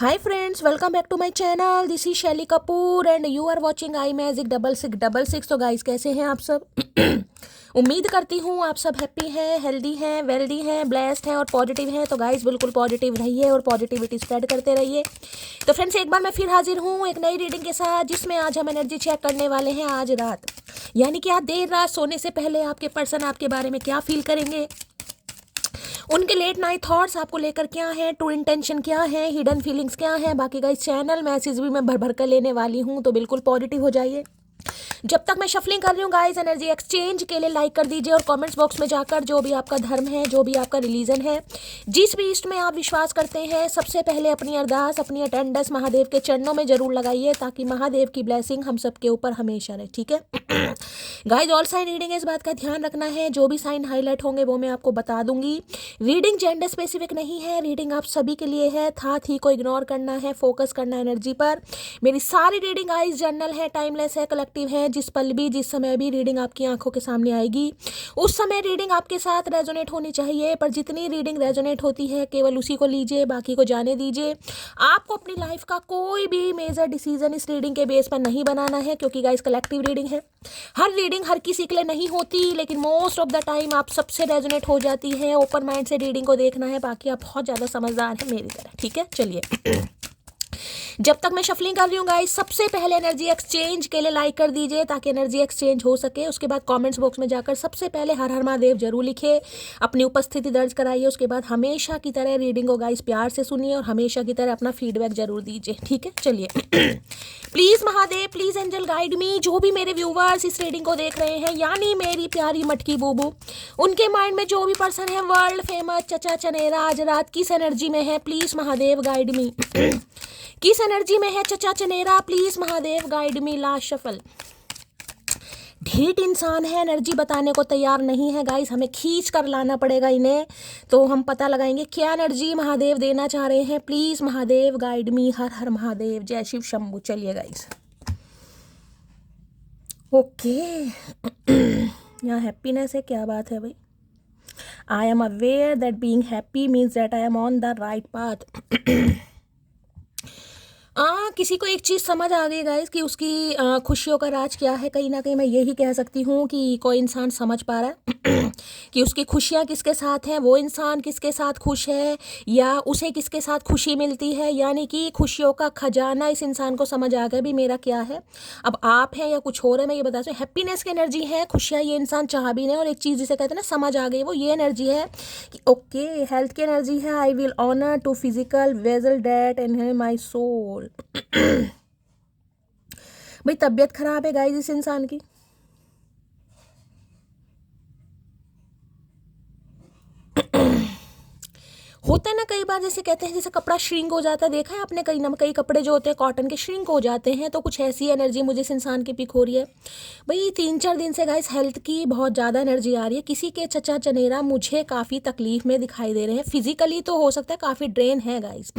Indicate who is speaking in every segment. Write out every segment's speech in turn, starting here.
Speaker 1: Hi friends, welcome back to my channel. This is Shelly Kapoor and you are watching I magic 6666। तो guys कैसे हैं आप सब? उम्मीद करती हूँ आप सब हैप्पी हैं, हेल्दी हैं, वेल्दी हैं, ब्लेस्ड हैं और पॉजिटिव हैं। तो गाइस बिल्कुल पॉजिटिव रहिए और पॉजिटिविटी स्प्रेड करते रहिए। तो फ्रेंड्स एक बार मैं फिर हाजिर हूँ एक नई रीडिंग के साथ, जिसमें आज हम एनर्जी चेक करने वाले हैं आज रात, यानी कि आज देर रात सोने से पहले आपके पर्सन आपके बारे में क्या फील करेंगे, उनके लेट नाइट थॉट्स आपको लेकर क्या है, ट्रू इंटेंशन क्या है, हिडन फीलिंग्स क्या है। बाकी गाइस चैनल मैसेज भी मैं भर भर कर लेने वाली हूँ, तो बिल्कुल पॉजिटिव हो जाइए। जब तक मैं शफलिंग कर रही हूँ गाइस, एनर्जी एक्सचेंज के लिए लाइक कर दीजिए और कमेंट्स बॉक्स में जाकर जो भी आपका धर्म है, जो भी आपका रिलीजन है, जिस भी इष्ट में आप विश्वास करते हैं, सबसे पहले अपनी अरदास, अपनी अटेंडेंस महादेव के चरणों में जरूर लगाइए, ताकि महादेव की ब्लेसिंग हम सबके ऊपर हमेशा रहे। ठीक है गाइस, ऑल साइन रीडिंग है, इस बात का ध्यान रखना है। जो भी साइन हाईलाइट होंगे वो मैं आपको बता दूंगी। रीडिंग जेंडर स्पेसिफिक नहीं है, रीडिंग आप सभी के लिए है। था थी को इग्नोर करना है, फोकस करना है एनर्जी पर। मेरी सारी रीडिंग गाइस जनरल है, टाइमलेस है, कलेक्टिव है। जिस पल भी, जिस समय भी रीडिंग आपकी आंखों के सामने आएगी, उस समय रीडिंग आपके साथ रेजोनेट होनी चाहिए। पर जितनी रीडिंग रेजोनेट होती है केवल उसी को लीजिए, बाकी को जाने दीजिए। आपको अपनी लाइफ का कोई भी मेजर डिसीजन इस रीडिंग के बेस पर नहीं बनाना है, क्योंकि गाइस कलेक्टिव रीडिंग है। हर रीडिंग हर किसी के लिए नहीं होती, लेकिन मोस्ट ऑफ द टाइम आप सबसे रेजोनेट हो जाती है। ओपन माइंड से रीडिंग को देखना है, बाकी आप बहुत ज़्यादा समझदार हैं मेरी तरह। ठीक है, चलिए जब तक मैं शफलिंग कर रही हूँ गाइस, सबसे पहले एनर्जी एक्सचेंज के लिए लाइक कर दीजिए, ताकि एनर्जी एक्सचेंज हो सके। उसके बाद कमेंट्स बॉक्स में जाकर सबसे पहले हर हर महादेव जरूर लिखे, अपनी उपस्थिति दर्ज कराइए। उसके बाद हमेशा की तरह रीडिंग को गाइस प्यार से सुनिए और हमेशा की तरह अपना फीडबैक जरूर दीजिए। ठीक है, चलिए please Mahadev, please angel guide me. जो भी मेरे व्यूवर्स इस रीडिंग को देख रहे हैं, यानी मेरी प्यारी मटकी बूबू, उनके माइंड में जो भी पर्सन है वर्ल्ड फेमस चचा चनेरा आज रात किस एनर्जी में है, प्लीज महादेव गाइड मी। किस एनर्जी में है चचा चनेरा, please Mahadev guide me. Last shuffle. ढीठ इंसान है, एनर्जी बताने को तैयार नहीं है गाइस, हमें खींच कर लाना पड़ेगा इन्हें, तो हम पता लगाएंगे क्या एनर्जी महादेव देना चाह रहे हैं। Please Mahadev guide me. हर हर महादेव, जय शिव शंभू। चलिए गाइस, ओके यहाँ हैप्पीनेस है, क्या बात है भाई। I am aware that being happy means that I am on the right path. किसी को एक चीज़ समझ आ गई गाइस कि उसकी खुशियों का राज क्या है। कहीं ना कहीं मैं यही कह सकती हूँ कि कोई इंसान समझ पा रहा है कि उसकी खुशियाँ किसके साथ हैं, वो इंसान किसके साथ खुश है, या उसे किसके साथ खुशी मिलती है। यानी कि खुशियों का खजाना इस इंसान को समझ आ गया भी मेरा क्या है। अब आप हैं या कुछ और है, मैं ये बता दूँ, हैप्पीनेस की एनर्जी है, खुशियाँ ये इंसान चाह भी नहीं। और एक चीज़ जिसे कहते हैं ना समझ आ गई, वो ये एनर्जी है कि ओके, हेल्थ की एनर्जी है। I will honour to physical vessel that and my soul. भाई तबीयत खराब है गाइस इस इंसान की। होता है ना कई बार, जैसे कहते हैं जैसे कपड़ा श्रिंक हो जाता है, देखा है आपने कई कपड़े जो होते हैं कॉटन के श्रिंक हो जाते हैं, तो कुछ ऐसी एनर्जी मुझे इस इंसान की पिक हो रही है। भाई 3-4 दिन से गाइस हेल्थ की बहुत ज़्यादा एनर्जी आ रही है। किसी के चचा चनेरा मुझे काफ़ी तकलीफ में दिखाई दे रहे हैं। फिजिकली तो हो सकता है काफ़ी ड्रेन है गाइस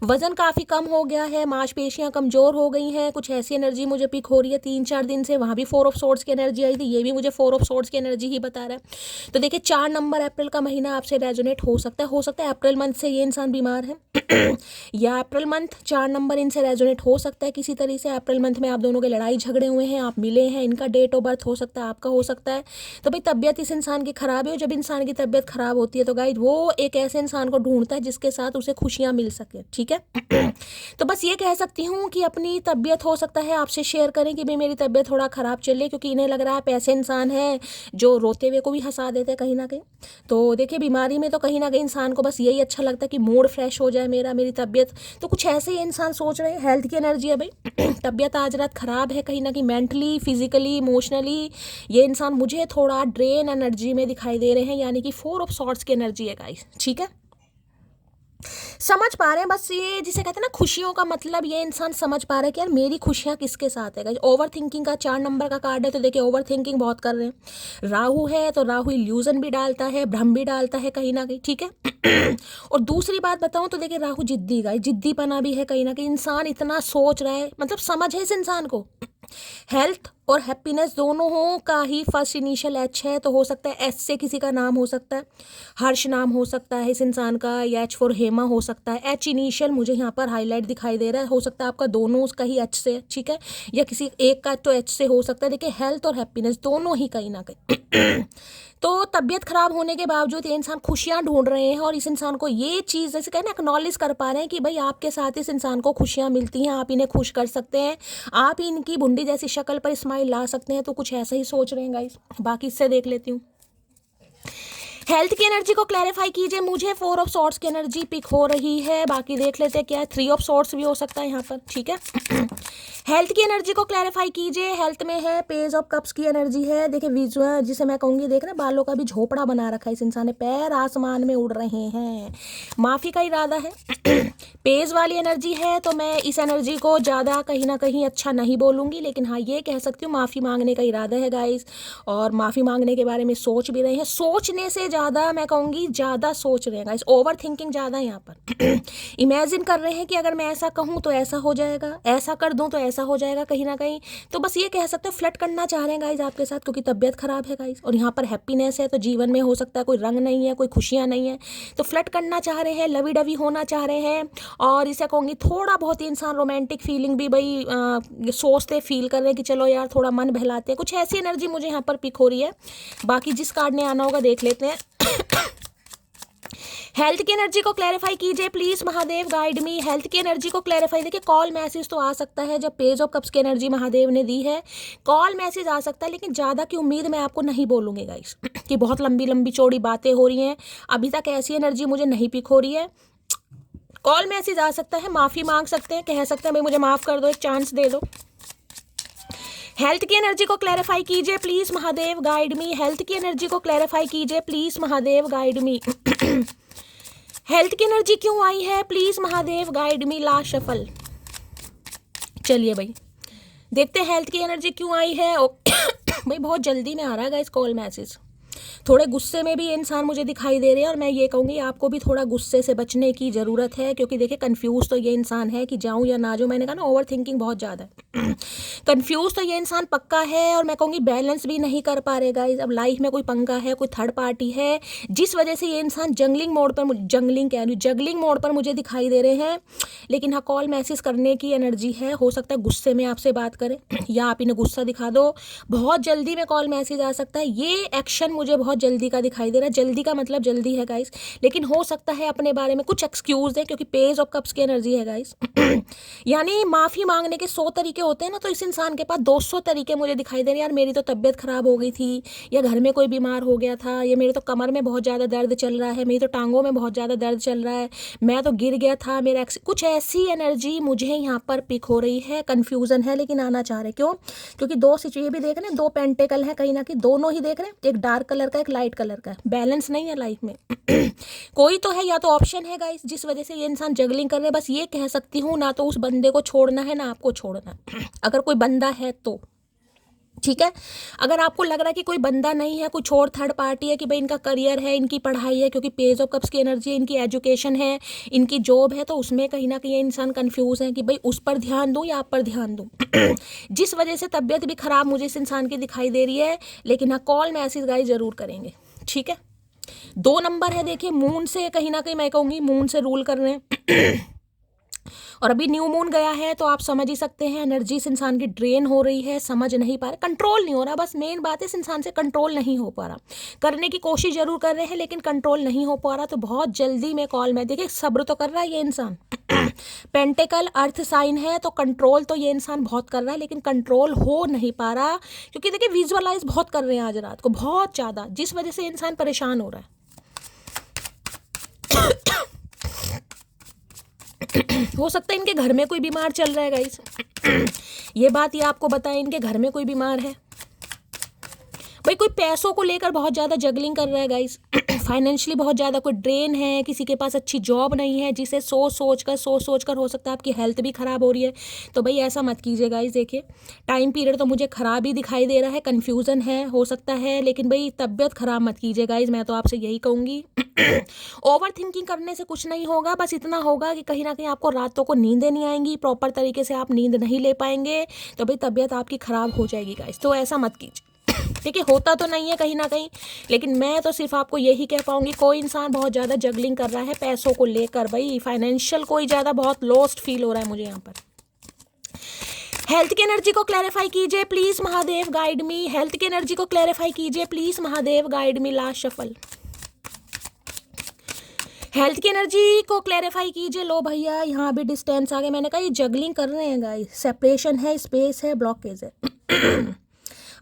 Speaker 1: वजन काफ़ी कम हो गया है, मांसपेशियाँ कमज़ोर हो गई हैं, कुछ ऐसी एनर्जी मुझे पिक हो रही है 3-4 दिन से। वहाँ भी 4 ऑफ सोर्ड्स की एनर्जी आई थी, ये भी मुझे 4 ऑफ सोर्ड्स की एनर्जी ही बता रहा है। तो देखिए 4 नंबर अप्रैल का महीना आपसे रेजोनेट हो सकता है अप्रैल मंथ से ये इंसान बीमार है या अप्रैल मंथ 4 नंबर इनसे रेजोनेट हो सकता है किसी तरीके से। अप्रैल मंथ में आप दोनों के लड़ाई झगड़े हुए हैं, आप मिले हैं, इनका डेट ऑफ बर्थ हो सकता है, आपका हो सकता है। तो भाई तबीयत इस इंसान की खराब है, और जब इंसान की तबीयत खराब होती है तो गाइस वो एक ऐसे इंसान को ढूंढता है जिसके साथ उसे खुशियां मिल सके। ठीक है तो बस ये कह सकती हूँ कि अपनी तबीयत हो सकता है आपसे शेयर करें कि भाई मेरी तबीयत थोड़ा ख़राब चल रही है, क्योंकि इन्हें लग रहा है आप ऐसे इंसान हैं जो रोते हुए को भी हंसा देते हैं कहीं ना कहीं। तो देखिए बीमारी में तो कहीं ना कहीं इंसान को बस यही अच्छा लगता है कि मूड फ्रेश हो जाए मेरी तबीयत। तो कुछ ऐसे ही इंसान सोच रहे हैं, हेल्थ की एनर्जी है भाई तबीयत आज रात ख़राब है, कहीं ना कहीं मेंटली, फिजिकली, इमोशनली ये इंसान मुझे थोड़ा ड्रेन एनर्जी में दिखाई दे रहे हैं, यानी कि 4 ऑफ सॉर्ड्स की एनर्जी है गाइस। ठीक है, समझ पा रहे हैं बस ये जिसे कहते हैं ना खुशियों का मतलब, ये इंसान समझ पा रहे हैं कि यार मेरी खुशियाँ किसके साथ है। ओवर थिंकिंग का 4 नंबर का कार्ड है, तो देखिए ओवर थिंकिंग बहुत कर रहे हैं। राहु है तो राहु इल्यूजन भी डालता है, भ्रम भी डालता है कहीं ना कहीं। ठीक है और दूसरी बात बताऊं तो देखिए राहु जिद्दी का, जिद्दीपना भी है कहीं ना कहीं। इंसान इतना सोच रहा है, मतलब समझ है इस इंसान को, हेल्थ और हैप्पीनेस दोनों हो का ही फर्स्ट इनिशियल एच है, तो हो सकता है एच से किसी का नाम हो सकता है, हर्ष नाम हो सकता है इस इंसान का, या एच फॉर हेमा हो सकता है। एच इनिशियल मुझे यहाँ पर हाईलाइट दिखाई दे रहा है, हो सकता है आपका दोनों उसका ही एच से, ठीक है, या किसी एक का तो एच से हो सकता है। देखिए हेल्थ और हैप्पीनेस दोनों ही कहीं ना कहीं तो तबीयत खराब होने के बावजूद ये इंसान खुशियां ढूंढ रहे हैं, और इस इंसान को ये चीज़ जैसे कहना एक्नॉलेज कर पा रहे हैं कि भाई आपके साथ इस इंसान को खुशियां मिलती हैं, आप इन्हें खुश कर सकते हैं, आप इनकी बुंडी जैसी शक्ल पर स्माइल ला सकते हैं। तो कुछ ऐसा ही सोच रहे हैं गाइस। बाकी इससे देख लेती हूँ। हेल्थ की एनर्जी को क्लैरिफाई कीजिए। मुझे 4 ऑफ सॉर्ड्स की एनर्जी पिक हो रही है, बाकी देख लेते हैं क्या है। 3 ऑफ सॉर्ड्स भी हो सकता है यहाँ पर, ठीक है। हेल्थ की एनर्जी को क्लैरिफाई कीजिए। हेल्थ में है पेज ऑफ कप्स की एनर्जी है। देखिए विजुअल जिसे मैं कहूँगी, देख रहे बालों का भी झोपड़ा बना रखा है इस इंसान ने, पैर आसमान में उड़ रहे हैं, माफ़ी का इरादा है। पेज वाली एनर्जी है, तो मैं इस एनर्जी को ज़्यादा कहीं ना कहीं अच्छा नहीं बोलूँगी, लेकिन हाँ ये कह सकती हूँ माफ़ी मांगने का इरादा है गाइस, और माफ़ी मांगने के बारे में सोच भी रहे हैं। सोचने से ज़्यादा मैं कहूँगी ज़्यादा सोच रहे हैं गाइस, ओवर थिंकिंग ज़्यादा है यहाँ पर। इमेजिन कर रहे हैं कि अगर मैं ऐसा कहूँ तो ऐसा हो जाएगा, ऐसा कर दूँ तो ऐसा हो जाएगा कहीं ना कहीं। तो बस ये कह सकते हो फ्लर्ट करना चाह रहे हैं गाइस आपके साथ, क्योंकि तबीयत खराब है गाइस, और यहाँ पर हैप्पीनेस है, तो जीवन में हो सकता है कोई रंग नहीं है, कोई खुशियाँ नहीं है, तो फ्लर्ट करना चाह रहे हैं, लवी डवी होना चाह रहे हैं। और इसे कहूँगी थोड़ा बहुत ही इंसान रोमांटिक फीलिंग भी भाई सोचते फील कर रहे हैं कि चलो यार थोड़ा मन बहलाते हैं, कुछ ऐसी एनर्जी मुझे यहाँ पर पिक हो रही है। बाकी जिस कार्ड ने आना होगा देख लेते हैं। हेल्थ की एनर्जी को क्लैरिफाई कीजिए please Mahadev, guide me. Health की एनर्जी को क्लैरिफाई, देखिए कॉल मैसेज तो आ सकता है, जब पेज ऑफ कप्स की एनर्जी महादेव ने दी है कॉल मैसेज आ सकता है, लेकिन ज़्यादा की उम्मीद मैं आपको नहीं बोलूँगी गाइस कि बहुत लंबी लंबी चौड़ी बातें हो रही हैं। अभी तक ऐसी एनर्जी मुझे नहीं पिक हो रही है। कॉल मैसेज आ सकता है, माफ़ी मांग सकते हैं, कह सकते हैं भाई मुझे माफ़ कर दो, एक चांस दे दो। हेल्थ की एनर्जी को क्लैरिफाई कीजिए please Mahadev, guide me. Health की एनर्जी को क्लैरिफाई कीजिए please Mahadev, guide me. Health की एनर्जी क्यों आई है please Mahadev, guide me. Last shuffle. चलिए भाई देखते हैं हेल्थ की एनर्जी क्यों आई है। भाई बहुत जल्दी में आ रहा है गाइस कॉल मैसेज, थोड़े गुस्से में भी इंसान मुझे दिखाई दे रहे हैं, और मैं ये कहूँगी आपको भी थोड़ा गुस्से से बचने की ज़रूरत है, क्योंकि देखिए कंफ्यूज तो ये इंसान है कि जाऊँ या ना जाऊँ। मैंने कहा ना ओवर थिंकिंग बहुत ज़्यादा है। कंफ्यूज तो ये इंसान पक्का है, और मैं कहूँगी बैलेंस भी नहीं कर पा रहे गाइस। अब लाइफ में कोई पंगा है, कोई थर्ड पार्टी है, जिस वजह से ये इंसान जंगलिंग मोड पर मुझे दिखाई दे रहे हैं। लेकिन हाँ कॉल मैसेज करने की एनर्जी है, हो सकता है गुस्से में आपसे बात करें या आप इन्हें गुस्सा दिखा दो। बहुत जल्दी में कॉल मैसेज आ सकता है, ये एक्शन मुझे बहुत जल्दी का दिखाई दे रहा है। जल्दी का मतलब जल्दी है गाइस, लेकिन हो सकता है अपने बारे में कुछ एक्सक्यूज है, क्योंकि पेज ऑफ कप्स की एनर्जी है गाइस। यानी माफ़ी मांगने के 100 तरीके होते हैं ना, तो इस इंसान के पास 200 तरीके मुझे दिखाई दे रहे हैं। यार मेरी तो तबीयत खराब हो गई थी, या घर में कोई बीमार हो गया था, या मेरे तो कमर में बहुत ज़्यादा दर्द चल रहा है, मेरी तो टांगों में बहुत ज़्यादा दर्द चल रहा है, मैं तो गिर गया था, मेरा कुछ ऐसी एनर्जी मुझे यहाँ पर पिक हो रही है। कन्फ्यूज़न है लेकिन आना चाह रहे, क्यों? क्योंकि दो सिचुएशन भी देख रहे हैं, 2 पेंटिकल है कहीं ना कहीं, दोनों ही देख रहे हैं, एक डार्क कलर का एक लाइट कलर का। बैलेंस नहीं है लाइफ में। कोई तो है, या तो ऑप्शन है गाइस जिस वजह से ये इंसान जगलिंग कर रहे हैं। बस ये कह सकती हूँ, ना तो उस बंदे को छोड़ना है ना आपको छोड़ना। अगर कोई बंदा है तो ठीक है, अगर आपको लग रहा है कि कोई बंदा नहीं है, कुछ और थर्ड पार्टी है कि भाई इनका करियर है, इनकी पढ़ाई है, क्योंकि पेज ऑफ कप्स की एनर्जी है, इनकी एजुकेशन है, इनकी जॉब है, तो उसमें कहीं ना कहीं इंसान कंफ्यूज है कि भाई उस पर ध्यान दूं या आप पर ध्यान दूं। जिस वजह से तबीयत भी खराब मुझे इस इंसान की दिखाई दे रही है। लेकिन हाँ कॉल मैसेज गाइस जरूर करेंगे, ठीक है। 2 नंबर है, देखिए मून से कहीं ना कहीं मैं कहूँगी मून से रूल कर रहे हैं। और अभी न्यू मून गया है, तो आप समझ ही सकते हैं एनर्जी इस इंसान की ड्रेन हो रही है, समझ नहीं पा रहे, कंट्रोल नहीं हो रहा। बस मेन बात है इस इंसान से कंट्रोल नहीं हो पा रहा। करने की कोशिश जरूर कर रहे हैं लेकिन कंट्रोल नहीं हो पा रहा। तो बहुत जल्दी में कॉल में, देखिए सब्र तो कर रहा है ये इंसान। पेंटिकल अर्थ साइन है, तो कंट्रोल तो ये इंसान बहुत कर रहा है, लेकिन कंट्रोल हो नहीं पा रहा, क्योंकि देखिए विजुअलाइज बहुत कर रहे हैं आज रात को, बहुत ज़्यादा, जिस वजह से इंसान परेशान हो रहा है। हो सकता है इनके घर में कोई बीमार चल रहा है गाइस। ये बात ये आपको बताएं, इनके घर में कोई बीमार है। भाई कोई पैसों को लेकर बहुत ज़्यादा जगलिंग कर रहा है गाइस। फाइनेंशियली बहुत ज़्यादा कोई ड्रेन है, किसी के पास अच्छी जॉब नहीं है, जिसे सोच सोच कर हो सकता है आपकी हेल्थ भी ख़राब हो रही है। तो भाई ऐसा मत कीजिए गाइस। देखिए टाइम पीरियड तो मुझे ख़राब ही दिखाई दे रहा है, कन्फ्यूज़न है हो सकता है, लेकिन भाई तबीयत ख़राब मत कीजिए गाइस, मैं तो आपसे यही कहूँगी। ओवर थिंकिंग करने से कुछ नहीं होगा, बस इतना होगा कि कहीं ना कहीं आपको रातों को नींदें नहीं आएंगी, प्रॉपर तरीके से आप नींद नहीं ले पाएंगे, तो भाई तबीयत आपकी ख़राब हो जाएगी गाइस। तो ऐसा मत कीजिए, ठीक है। होता तो नहीं है कहीं ना कहीं, लेकिन मैं तो सिर्फ आपको यही कह पाऊंगी, कोई इंसान बहुत ज़्यादा जगलिंग कर रहा है पैसों को लेकर, भाई फाइनेंशियल कोई ज़्यादा बहुत लॉस्ट फील हो रहा है मुझे यहाँ पर। हेल्थ की एनर्जी को क्लैरिफाई कीजिए please Mahadev, guide me. Health की एनर्जी को क्लैरिफाई कीजिए please Mahadev, guide me. Last shuffle, health की एनर्जी को क्लैरिफाई कीजिए। लो भैया यहाँ भी डिस्टेंस आ गया, मैंने कहा ये जगलिंग कर रहे हैं गाइस, सेपरेशन है, स्पेस है, ब्लॉकेज है।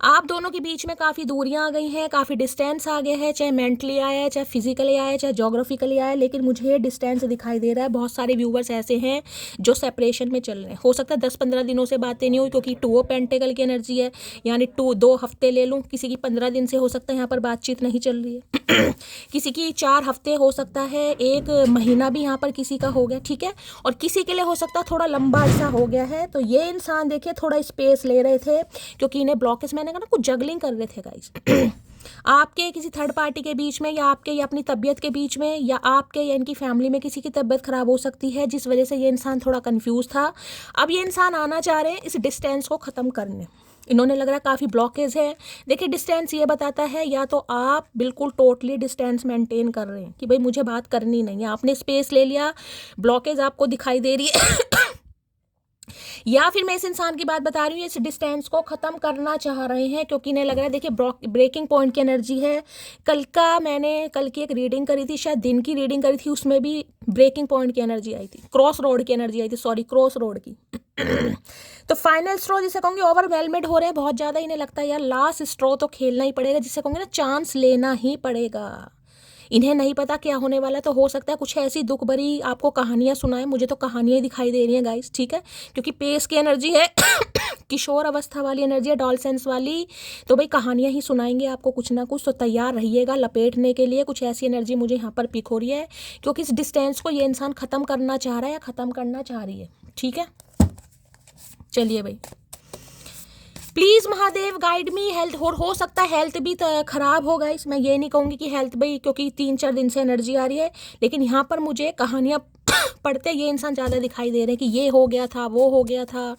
Speaker 1: आप दोनों के बीच में काफ़ी दूरियां आ गई हैं, काफ़ी डिस्टेंस आ गया है, चाहे मेंटली आया है, चाहे फिजिकली आया है, चाहे जोग्राफिकली आया है, लेकिन मुझे डिस्टेंस दिखाई दे रहा है। बहुत सारे व्यूवर्स ऐसे हैं जो सेपरेशन में चल रहे हैं, हो सकता है 10-15 दिनों से बातें नहीं हुई, क्योंकि 2 ऑफ पेंटिकल की एनर्जी है, यानी 2 हफ्ते ले लूँ, किसी की 15 दिन से हो सकता है यहाँ पर बातचीत नहीं चल रही है। किसी की 4 हफ्ते हो सकता है, 1 महीना भी यहाँ पर किसी का हो गया, ठीक है। और किसी के लिए हो सकता है थोड़ा लंबा अर्सा हो गया है। तो ये इंसान देखिए थोड़ा स्पेस ले रहे थे, क्योंकि इन्हें ब्लॉकेज, मैंने कहा ना, कुछ जगलिंग कर रहे थे गाइस। आपके किसी थर्ड पार्टी के बीच में, या आपके या अपनी तबीयत के बीच में, या आपके या इनकी फैमिली में किसी की तबीयत खराब हो सकती है, जिस वजह से ये इंसान थोड़ा कंफ्यूज था। अब ये इंसान आना चाह रहे हैं इस डिस्टेंस को ख़त्म करने, इन्होंने लग रहा है काफ़ी ब्लॉकेज है। देखिए डिस्टेंस ये बताता है, या तो आप बिल्कुल टोटली डिस्टेंस मेंटेन कर रहे हैं कि भाई मुझे बात करनी नहीं है, आपने स्पेस ले लिया, ब्लॉकेज आपको दिखाई दे रही है। या फिर मैं इस इंसान की बात बता रही हूँ, इस डिस्टेंस को ख़त्म करना चाह रहे हैं, क्योंकि इन्हें लग रहा है, देखिए ब्रेकिंग पॉइंट की एनर्जी है। कल की एक रीडिंग करी थी, शायद दिन की रीडिंग करी थी, उसमें भी ब्रेकिंग पॉइंट की एनर्जी आई थी, क्रॉस रोड की एनर्जी आई थी, सॉरी क्रॉस रोड की। तो फाइनल स्ट्रो जिसे कहूँगी, ओवरवेलमेड हो रहे हैं बहुत ज़्यादा, इन्हें लगता है यार लास्ट स्ट्रो तो खेलना ही पड़ेगा, जिसे कहूँगी ना चांस लेना ही पड़ेगा। इन्हें नहीं पता क्या होने वाला, तो हो सकता है कुछ ऐसी दुख भरी आपको कहानियां सुनाए, मुझे तो कहानियां ही दिखाई दे रही हैं गाइस, ठीक है, क्योंकि पेस की एनर्जी है, किशोर अवस्था वाली एनर्जी है, डॉलसेंस वाली, तो भाई कहानियां ही सुनाएंगे आपको कुछ ना कुछ, तो तैयार रहिएगा लपेटने के लिए। कुछ ऐसी एनर्जी मुझे यहाँ पर पिक हो रही है, क्योंकि इस डिस्टेंस को ये इंसान ख़त्म करना चाह रहा है, या ख़त्म करना चाह रही है, ठीक है। चलिए भाई, please Mahadev guide me. Health हो सकता है हेल्थ भी ख़राब हो गाइस, मैं ये नहीं कहूँगी कि हेल्थ भाई, क्योंकि 3-4 दिन से एनर्जी आ रही है, लेकिन यहाँ पर मुझे कहानियाँ पढ़ते ये इंसान ज़्यादा दिखाई दे रहे हैं कि ये हो गया था, वो हो गया था,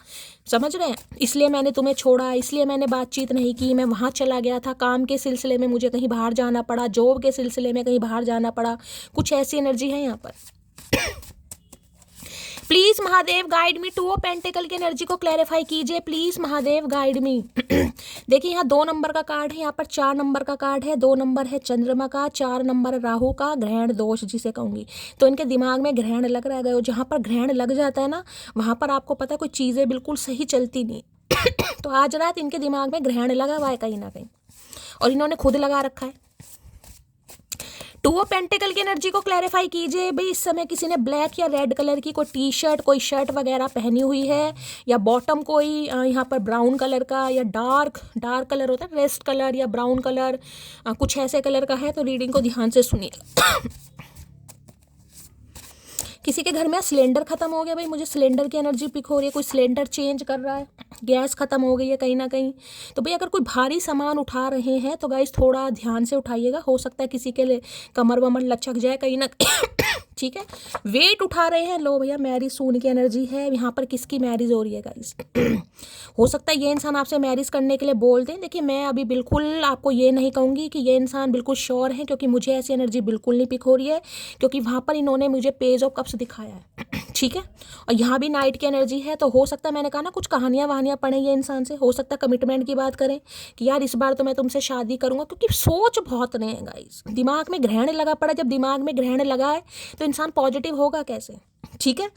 Speaker 1: समझ रहे हैं, इसलिए मैंने तुम्हें छोड़ा, इसलिए मैंने बातचीत नहीं की, मैं वहाँ चला गया था, काम के सिलसिले में मुझे कहीं बाहर जाना पड़ा, जॉब के सिलसिले में कहीं बाहर जाना पड़ा, कुछ ऐसी एनर्जी है यहाँ पर। Please Mahadev guide me. 2 of pentacle की एनर्जी को क्लैरिफाई कीजिए प्लीज महादेव, गाइड मी। देखिए यहाँ 2 नंबर का कार्ड है, यहाँ पर 4 नंबर का कार्ड है, 2 नंबर है चंद्रमा का, 4 नंबर राहु का, ग्रहण दोष जिसे कहूँगी। तो इनके दिमाग में ग्रहण लग रहा है, जहाँ पर ग्रहण लग जाता है ना, वहाँ पर आपको पता है कोई चीज़ें बिल्कुल सही चलती नहीं। तो आज रात इनके दिमाग में ग्रहण लगा हुआ है कहीं ना कहीं, और इन्होंने खुद लगा रखा है। 2 ऑफ पेंटिकल की एनर्जी को क्लैरिफाई कीजिए भाई। इस समय किसी ने ब्लैक या रेड कलर की कोई टी शर्ट, कोई शर्ट वगैरह पहनी हुई है, या बॉटम कोई यहाँ पर ब्राउन कलर का, या डार्क कलर होता है, रेस्ट कलर या ब्राउन कलर, कुछ ऐसे कलर का है। तो रीडिंग को ध्यान से सुनिए। किसी के घर में सिलेंडर खत्म हो गया भाई, मुझे सिलेंडर की एनर्जी पिक हो रही है, कोई सिलेंडर चेंज कर रहा है, गैस खत्म हो गई है कहीं ना कहीं। तो भाई अगर कोई भारी सामान उठा रहे हैं तो गाइस थोड़ा ध्यान से उठाइएगा, हो सकता है किसी के लिए कमर वमर लचक जाए कहीं ना ठीक है। वेट उठा रहे हैं, लो भैया मैरिज सून की एनर्जी है, यहाँ पर किसकी मैरिज हो रही है गाइस। हो सकता है ये इंसान आपसे मैरिज करने के लिए बोल दें। देखिए मैं अभी बिल्कुल आपको ये नहीं कहूँगी कि ये इंसान बिल्कुल श्योर है, क्योंकि मुझे ऐसी एनर्जी बिल्कुल नहीं पिक हो रही है, क्योंकि वहाँ पर इन्होंने मुझे पेज ऑफ कप्स दिखाया है, ठीक है। और यहाँ भी नाइट की एनर्जी है, तो हो सकता है मैंने कहा ना कुछ कहानियाँ वहानियाँ पढ़ें ये इंसान से, हो सकता है कमिटमेंट की बात करें कि यार इस बार तो मैं तुमसे शादी करूँगा, क्योंकि सोच बहुत नहीं है गाइस, दिमाग में ग्रहण लगा पड़ा। जब दिमाग में ग्रहण लगा है तो इंसान पॉजिटिव होगा कैसे, ठीक है।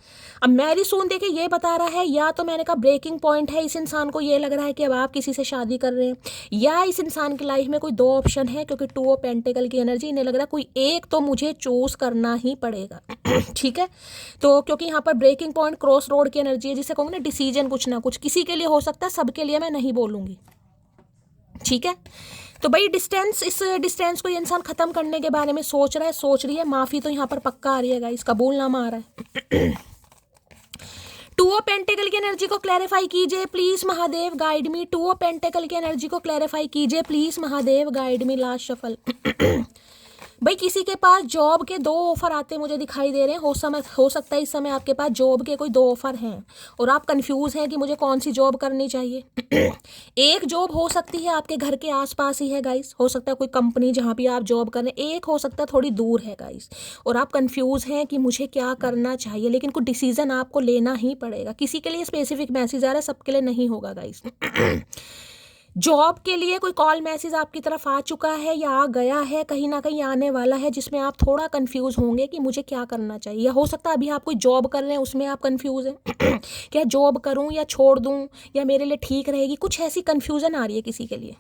Speaker 1: अब मैरिज सून देखिए ये बता रहा है, या तो मैंने कहा ब्रेकिंग पॉइंट है, इस इंसान को ये लग रहा है कि अब आप किसी से शादी कर रहे हैं, या इस इंसान की लाइफ में कोई 2 ऑप्शन है, क्योंकि 2 ऑफ पेंटिकल की एनर्जी, इन्हें लग रहा है कोई एक तो मुझे चूज करना ही पड़ेगा, ठीक है। तो क्योंकि यहाँ पर ब्रेकिंग पॉइंट क्रॉस रोड की एनर्जी है, जिसे कहूँगा ना डिसीजन कुछ ना कुछ, किसी के लिए हो सकता है, सबके लिए मैं नहीं बोलूँगी, ठीक है। तो भाई इस डिस्टेंस को ये इंसान ख़त्म करने के बारे में सोच रहा है, सोच रही है। माफ़ी तो यहाँ पर पक्का आ रही है गाइस, कबूलनामा आ रहा है। टू ऑफ पेंटिकल की एनर्जी को क्लैरिफाई कीजिए please Mahadev, guide me. Two of pentacle की एनर्जी को क्लैरिफाई कीजिए please Mahadev, guide me. Last shuffle. भाई किसी के पास जॉब के 2 ऑफर आते मुझे दिखाई दे रहे हैं। हो सकता है इस समय आपके पास जॉब के कोई 2 ऑफर हैं और आप कंफ्यूज हैं कि मुझे कौन सी जॉब करनी चाहिए। एक जॉब हो सकती है आपके घर के आसपास ही है गाइस, हो सकता है कोई कंपनी जहाँ भी आप जॉब कर रहे हैं। एक हो सकता है थोड़ी दूर है गाइस, और आप कंफ्यूज हैं कि मुझे क्या करना चाहिए, लेकिन कुछ डिसीजन आपको लेना ही पड़ेगा। किसी के लिए स्पेसिफिक मैसेज आ रहा है, सबके लिए नहीं होगा गाइस। जॉब के लिए कोई कॉल मैसेज आपकी तरफ आ चुका है या आ गया है, कहीं ना कहीं आने वाला है, जिसमें आप थोड़ा कंफ्यूज होंगे कि मुझे क्या करना चाहिए। या हो सकता है अभी आप कोई जॉब कर रहे हैं, उसमें आप कंफ्यूज हैं। क्या जॉब करूं या छोड़ दूं, या मेरे लिए ठीक रहेगी, कुछ ऐसी कंफ्यूजन आ रही है किसी के लिए।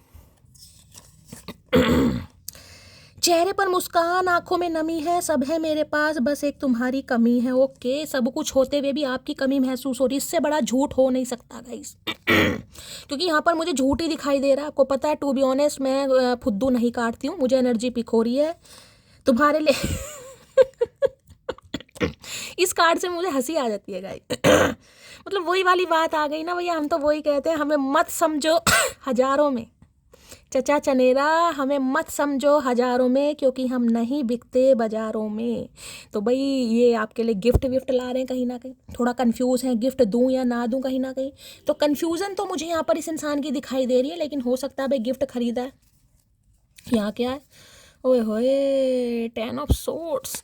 Speaker 1: चेहरे पर मुस्कान, आंखों में नमी है, सब है मेरे पास, बस एक तुम्हारी कमी है। ओके, सब कुछ होते हुए भी आपकी कमी महसूस हो रही है, इससे बड़ा झूठ हो नहीं सकता गाइस। क्योंकि यहाँ पर मुझे झूठ ही दिखाई दे रहा है। आपको पता है, टू बी ऑनेस्ट, मैं फुद्दू नहीं काटती हूँ, मुझे एनर्जी पिक हो रही है तुम्हारे लिए। इस कार्ड से मुझे हंसी आ जाती है गाइस। मतलब वही वाली बात आ गई ना भैया, हम तो वही कहते हैं, हमें मत समझो हजारों में चचा चनेरा, हमें मत समझो हजारों में, क्योंकि हम नहीं बिकते बाजारों में। तो भाई ये आपके लिए गिफ्ट विफ्ट ला रहे हैं, कहीं ना कहीं थोड़ा कंफ्यूज हैं, गिफ्ट दूं या ना दूं कहीं ना कहीं। तो कंफ्यूजन तो मुझे यहाँ पर इस इंसान की दिखाई दे रही है, लेकिन हो सकता है भाई गिफ्ट खरीदा है। यहाँ क्या है, ओए होए, 10 ऑफ सोर्ड्स।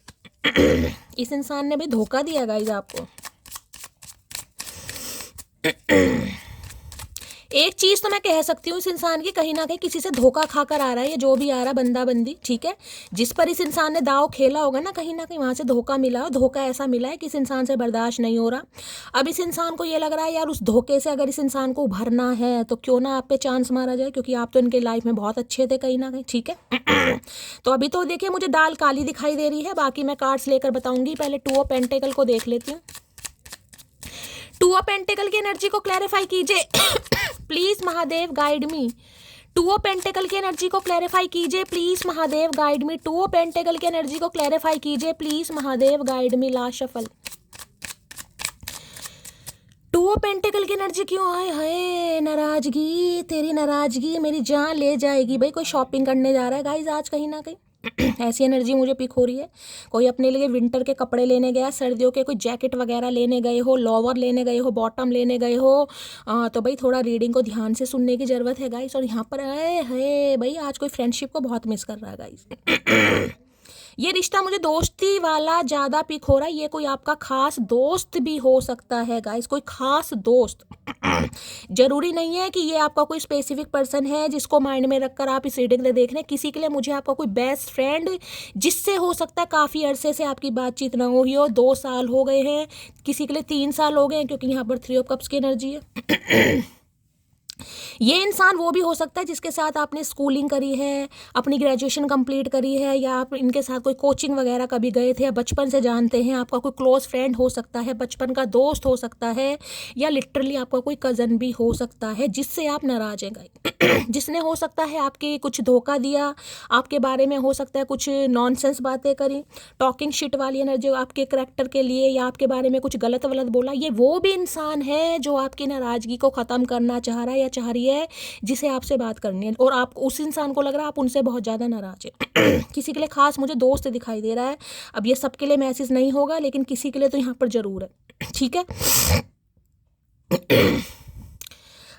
Speaker 1: इस इंसान ने भी धोखा दिया गाइस आपको। एक चीज़ तो मैं कह सकती हूँ, इस इंसान की कहीं ना कहीं किसी से धोखा खाकर आ रहा है, ये जो भी आ रहा है बंदा बंदी, ठीक है। जिस पर इस इंसान ने दाव खेला होगा ना, कहीं ना कहीं वहाँ से धोखा मिला, धोखा ऐसा मिला है कि इस इंसान से बर्दाश्त नहीं हो रहा। अब इस इंसान को ये लग रहा है यार, उस धोखे से अगर इस इंसान को उभरना है तो क्यों ना आप पे चांस मारा जाए, क्योंकि आप तो इनके लाइफ में बहुत अच्छे थे कहीं ना कहीं, ठीक है। तो अभी तो देखिए मुझे दाल काली दिखाई दे रही है, बाकी मैं कार्ड्स लेकर बताऊंगी। पहले 2 ऑफ पेंटिकल को देख लेती हूँ। 2 ऑफ पेंटिकल की एनर्जी को क्लैरिफाई कीजिए please Mahadev, guide me. 2 of pentacle की एनर्जी को क्लैरिफाई कीजिए please Mahadev, guide me. 2 of pentacle की एनर्जी को क्लैरिफाई कीजिए please Mahadev, guide me. Last shuffle. 2 of pentacle की एनर्जी क्यों आए, हाय नाराजगी, तेरी नाराजगी मेरी जान ले जाएगी। भाई कोई शॉपिंग करने जा रहा है गाइस आज कहीं ना कहीं। ऐसी एनर्जी मुझे पिक हो रही है। कोई अपने लिए विंटर के कपड़े लेने गया, सर्दियों के कोई जैकेट वगैरह लेने गए हो, लोवर लेने गए हो, बॉटम लेने गए हो। तो भाई थोड़ा रीडिंग को ध्यान से सुनने की ज़रूरत है गाइस। और यहाँ पर है भाई, आज कोई फ्रेंडशिप को बहुत मिस कर रहा है गाइस। ये रिश्ता मुझे दोस्ती वाला ज़्यादा पिक हो रहा है। ये कोई आपका खास दोस्त भी हो सकता है गाइस, कोई खास दोस्त। जरूरी नहीं है कि ये आपका कोई स्पेसिफिक पर्सन है जिसको माइंड में रखकर आप इस रीडिंग में देख रहे हैं। किसी के लिए मुझे आपका कोई बेस्ट फ्रेंड, जिससे हो सकता है काफ़ी अरसे से आपकी बातचीत ना हुई हो, 2 साल हो गए हैं, किसी के लिए 3 साल हो गए हैं, क्योंकि यहाँ पर 3 ऑफ कप्स की एनर्जी है। ये इंसान वो भी हो सकता है जिसके साथ आपने स्कूलिंग करी है, अपनी ग्रेजुएशन कंप्लीट करी है, या आप इनके साथ कोई कोचिंग वगैरह कभी गए थे, या बचपन से जानते हैं। आपका कोई क्लोज फ्रेंड हो सकता है, बचपन का दोस्त हो सकता है, या लिटरली आपका कोई कज़न भी हो सकता है जिससे आप नाराज हैं गाइस। जिसने हो सकता है आपके कुछ धोखा दिया, आपके बारे में हो सकता है कुछ नॉनसेंस बातें करी, टॉकिंग शिट वाली एनर्जी आपके करैक्टर के लिए, या आपके बारे में कुछ गलत वलत बोला। ये वो भी इंसान है जो आपकी नाराज़गी को ख़त्म करना चाह रहा है या चाह रही है, जिसे आपसे बात करनी है। और आप उस इंसान को लग रहा है आप उनसे बहुत ज़्यादा नाराज है। किसी के लिए खास मुझे दोस्त दिखाई दे रहा है। अब ये सबके लिए मैसेज नहीं होगा, लेकिन किसी के लिए तो यहाँ पर ज़रूर है, ठीक है।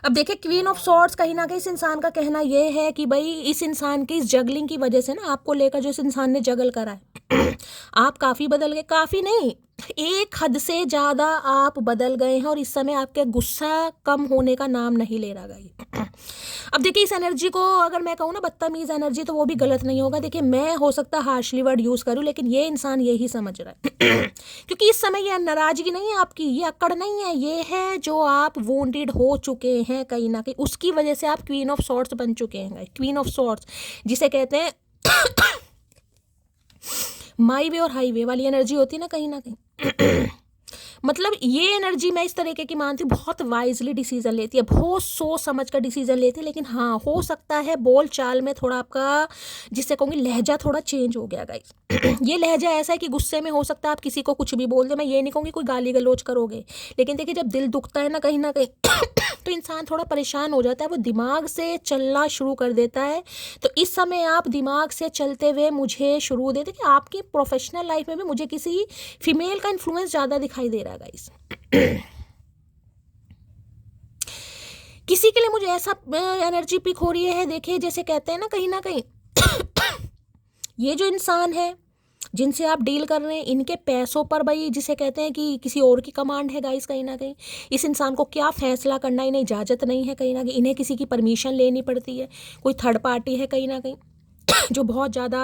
Speaker 1: अब देखिए, क्वीन ऑफ सॉर्ड्स, कहीं ना कहीं इस इंसान का कहना यह है कि भाई इस इंसान की इस जगलिंग की वजह से ना, आपको लेकर जो इस इंसान ने जगल करा है, आप काफ़ी बदल गए। काफ़ी नहीं, एक हद से ज़्यादा आप बदल गए हैं, और इस समय आपके गुस्सा कम होने का नाम नहीं ले रहा है। अब देखिए, इस एनर्जी को अगर मैं कहूँ ना बदतमीज़ एनर्जी, तो वो भी गलत नहीं होगा। देखिए, मैं हो सकता है हार्शली वर्ड यूज़ करूँ, लेकिन ये इंसान यही समझ रहा है। क्योंकि इस समय ये नाराज़गी नहीं है आपकी, ये अकड़ नहीं है, ये है जो आप वोंडेड हो चुके हैं कहीं ना कहीं, उसकी वजह से आप क्वीन ऑफ सॉर्ड्स बन चुके हैं। क्वीन ऑफ सॉर्ड्स जिसे कहते हैं माई वे और हाईवे वाली एनर्जी होती है ना कहीं ना कहीं। मतलब ये एनर्जी मैं इस तरीके की मानती हूँ, बहुत वाइजली डिसीजन लेती है, बहुत सोच समझ कर डिसीजन लेती है। लेकिन हाँ, हो सकता है बोल चाल में थोड़ा आपका, जिससे कहूँगी लहजा थोड़ा चेंज हो गया गाइस। ये लहजा ऐसा है कि गुस्से में हो सकता है आप किसी को कुछ भी बोल दे। मैं ये नहीं कहूँगी कोई गाली गलौज करोगे, लेकिन देखिए जब दिल दुखता है ना कहीं तो इंसान थोड़ा परेशान हो जाता है, वो दिमाग से चलना शुरू कर देता है। तो इस समय आप दिमाग से चलते हुए मुझे शुरू देते कि आपकी प्रोफेशनल लाइफ में भी मुझे किसी फीमेल का इन्फ्लुएंस ज़्यादा दिखाई दे रहा है गाइस। किसी के लिए मुझे ऐसा एनर्जी पिक हो रही है, देखिए जैसे कहते हैं ना कहीं ये जो इंसान है जिनसे आप डील कर रहे हैं, इनके पैसों पर भाई जिसे कहते हैं कि किसी और की कमांड है गाइस। कहीं ना कहीं इस इंसान को क्या फैसला करना इन्हें इजाज़त नहीं है, कहीं ना कहीं इन्हें किसी की परमिशन लेनी पड़ती है। कोई थर्ड पार्टी है कहीं ना कहीं जो बहुत ज़्यादा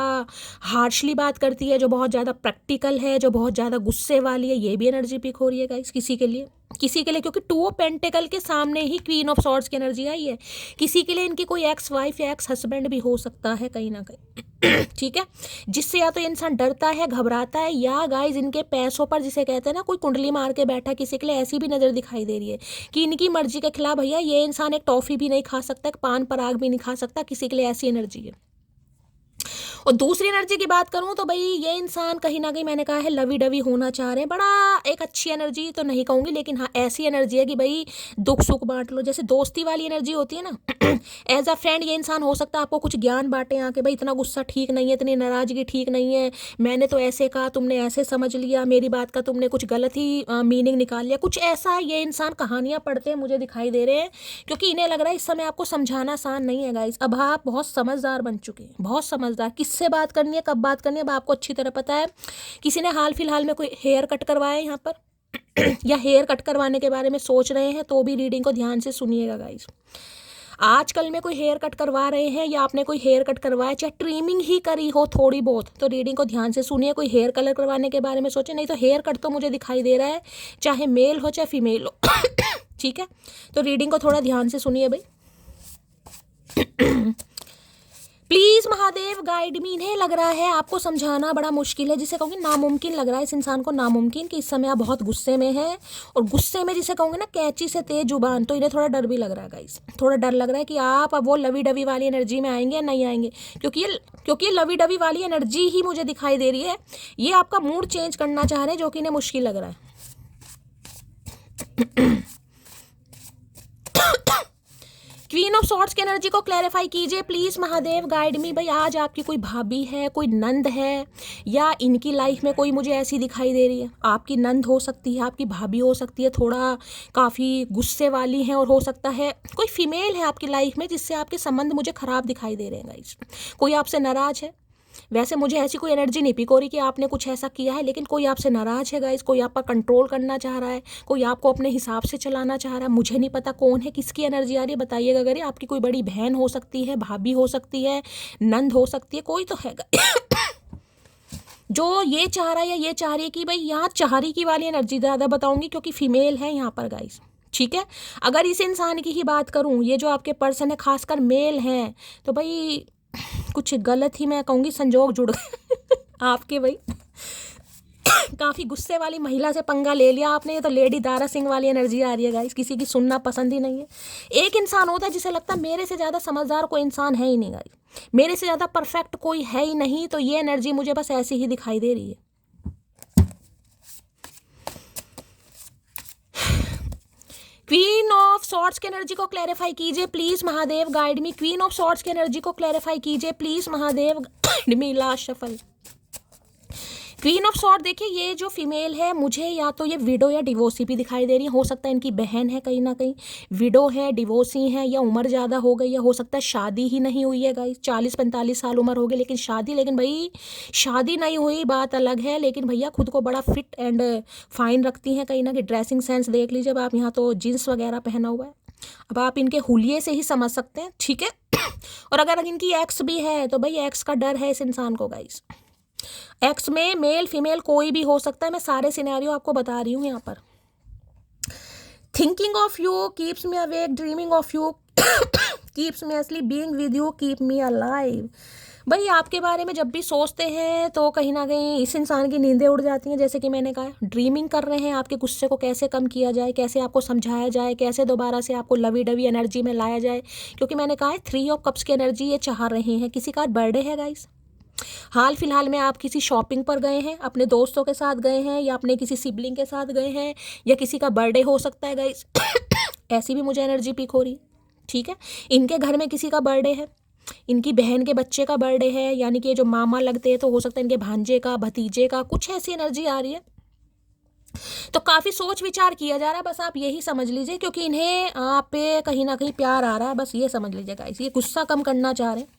Speaker 1: हार्शली बात करती है, जो बहुत ज़्यादा प्रैक्टिकल है, जो बहुत ज़्यादा गुस्से वाली है। ये भी एनर्जी पिक हो रही है गाइस किसी के लिए क्योंकि 2 ऑफ पेंटिकल के सामने ही क्वीन ऑफ सॉर्ड्स की एनर्जी आई है। किसी के लिए इनकी कोई एक्स वाइफ या एक्स हस्बैंड भी हो सकता है कहीं ना कहीं। ठीक है, जिससे या तो इंसान डरता है, घबराता है, या गाइस इनके पैसों पर जिसे कहते हैं ना कोई कुंडली मार के बैठा। किसी के लिए ऐसी भी नज़र दिखाई दे रही है कि इनकी मर्जी के खिलाफ भैया ये इंसान एक टॉफ़ी भी नहीं खा सकता, एक पान पराग भी नहीं खा सकता। किसी के लिए ऐसी एनर्जी है। और दूसरी एनर्जी की बात करूं तो भाई ये इंसान कहीं ना कहीं मैंने कहा है लवी डवी होना चाह रहे हैं। बड़ा एक अच्छी एनर्जी तो नहीं कहूँगी, लेकिन हाँ ऐसी एनर्जी है कि भाई दुख सुख बांट लो, जैसे दोस्ती वाली एनर्जी होती है ना। एज अ फ्रेंड ये इंसान हो सकता है आपको कुछ ज्ञान बांटे आके, भाई इतना गुस्सा ठीक नहीं है, इतनी नाराज़गी ठीक नहीं है, मैंने तो ऐसे कहा तुमने ऐसे समझ लिया, मेरी बात का तुमने कुछ गलत ही मीनिंग निकाल लिया, कुछ ऐसा ये इंसान कहानियाँ पढ़ते हैं मुझे दिखाई दे रहे हैं। क्योंकि इन्हें लग रहा है इस समय आपको समझाना आसान नहीं है गाइस। अब आप बहुत समझदार बन चुके हैं, बहुत समझदार, किससे बात करनी है, कब बात करनी है, अब आपको अच्छी तरह पता है। किसी ने हाल फिलहाल में कोई हेयर कट करवाया है यहाँ पर या हेयर कट करवाने के बारे में सोच रहे हैं, तो भी रीडिंग को ध्यान से सुनिएगा गाइस। आजकल में कोई हेयर कट करवा रहे हैं या आपने कोई हेयर कट करवाया, चाहे ट्रिमिंग ही करी हो थोड़ी बहुत, तो रीडिंग को ध्यान से सुनिए। कोई हेयर कलर करवाने के बारे में सोचे, नहीं तो हेयर कट तो मुझे दिखाई दे रहा है, चाहे मेल हो चाहे फीमेल हो। ठीक है, तो रीडिंग को थोड़ा ध्यान से सुनिए भाई। प्लीज महादेव गाइड मी। इन्हें लग रहा है आपको समझाना बड़ा मुश्किल है, जिसे कहूँगी नामुमकिन लग रहा है इस इंसान को, नामुमकिन कि इस समय आप बहुत गुस्से में हैं। और गुस्से में जिसे कहूँगे ना कैंची से तेज जुबान, तो इन्हें थोड़ा डर भी लग रहा है गाइस, थोड़ा डर लग रहा है कि आप अब वो लवी डवी वाली एनर्जी में आएंगे या नहीं आएंगे। क्योंकि ये लवी डवी वाली एनर्जी ही मुझे दिखाई दे रही है। ये आपका मूड चेंज करना चाह रहे हैं, जो कि इन्हें मुश्किल लग रहा है। क्वीन ऑफ सॉर्ड्स की एनर्जी को क्लैरिफाई कीजिए प्लीज महादेव गाइड मी। भाई आज आपकी कोई भाभी है, कोई नंद है, या इनकी लाइफ में कोई मुझे ऐसी दिखाई दे रही है। आपकी नंद हो सकती है, आपकी भाभी हो सकती है, थोड़ा काफ़ी गुस्से वाली हैं, और हो सकता है कोई फीमेल है आपकी लाइफ में जिससे आपके संबंध मुझे ख़राब दिखाई दे रहे हैं गाइस। कोई आपसे नाराज़ है। वैसे मुझे ऐसी कोई एनर्जी नहीं पिक हो रही कि आपने कुछ ऐसा किया है, लेकिन कोई आपसे नाराज़ है गाइस, कोई आप पर कंट्रोल करना चाह रहा है, कोई आपको अपने हिसाब से चलाना चाह रहा है। मुझे नहीं पता कौन है, किसकी एनर्जी आ रही है, बताइएगा। अगर आपकी कोई बड़ी बहन हो सकती है, भाभी हो सकती है, नंद हो सकती है, कोई तो है जो ये चाह रहा है या ये चाह रही है कि भाई यहाँ चाहरी की वाली एनर्जी ज़्यादा बताऊंगी, क्योंकि फीमेल है यहाँ पर गाइस। ठीक है, अगर इस इंसान की ही बात करूँ, ये जो आपके पर्सन है खासकर मेल हैं, तो भाई कुछ गलत ही मैं कहूँगी संजोग जुड़ गए आपके भाई। काफ़ी गुस्से वाली महिला से पंगा ले लिया आपने। ये तो लेडी दारा सिंह वाली एनर्जी आ रही है गाइस, किसी की सुनना पसंद ही नहीं है। एक इंसान होता है जिसे लगता है मेरे से ज़्यादा समझदार कोई इंसान है ही नहीं गाइस, मेरे से ज़्यादा परफेक्ट कोई है ही नहीं। तो ये एनर्जी मुझे बस ऐसी ही दिखाई दे रही है। क्वीन ऑफ सॉर्ड्स की एनर्जी को क्लैरिफाई कीजिए please Mahadev guide me. Queen of swords की एनर्जी को क्लैरिफाई कीजिए please Mahadev guide me. Last shuffle queen of sword. देखिए ये जो फीमेल है मुझे या तो ये विडो या डिवोर्सी भी दिखाई दे रही है। हो सकता है इनकी बहन है कहीं ना कहीं, विडो है, डिवोर्सी है, या उम्र ज़्यादा हो गई है। हो सकता है शादी ही नहीं हुई है गाइस, 40-45 साल उम्र हो गई लेकिन भाई शादी नहीं हुई बात अलग है। लेकिन भैया खुद को बड़ा फिट एंड फाइन रखती हैं कहीं ना कहीं। ड्रेसिंग सेंस देख लीजिए आप, यहाँ तो जीन्स वगैरह पहना हुआ है। अब आप इनके हुलिये से ही समझ सकते हैं। ठीक है, और अगर इनकी एक्स भी है तो भाई एक्स का डर है इस इंसान को गाइस। एक्स में मेल फीमेल कोई भी हो सकता है, मैं सारे सिनेरियो आपको बता रही हूँ यहाँ पर। Thinking of you keeps me awake, dreaming of you keeps me असलीप, being with you keep me alive. भाई आपके बारे में जब भी सोचते हैं तो कहीं ना कहीं इस इंसान की नींदें उड़ जाती हैं। जैसे कि मैंने कहा, ड्रीमिंग कर रहे हैं, आपके गुस्से को कैसे कम किया जाए, कैसे आपको समझाया जाए, कैसे दोबारा से आपको लवी डवी एनर्जी में लाया जाए। क्योंकि मैंने कहा है 3 ऑफ कप्स की एनर्जी ये चाह रहे हैं। किसी का बर्थडे है गाइस, हाल फिलहाल में आप किसी शॉपिंग पर गए हैं, अपने दोस्तों के साथ गए हैं, या अपने किसी सिबलिंग के साथ गए हैं, या किसी का बर्थडे हो सकता है गाइस। ऐसी भी मुझे एनर्जी पिक हो रही, ठीक है। इनके घर में किसी का बर्थडे है, इनकी बहन के बच्चे का बर्थडे है, यानी कि जो मामा लगते हैं, तो हो सकता है इनके भांजे का, भतीजे का, कुछ ऐसी एनर्जी आ रही है। तो काफ़ी सोच विचार किया जा रहा है, बस आप यही समझ लीजिए, क्योंकि इन्हें आप पे कहीं ना कहीं प्यार आ रहा है, बस ये समझ लीजिएगा। ये गुस्सा कम करना चाह रहे हैं।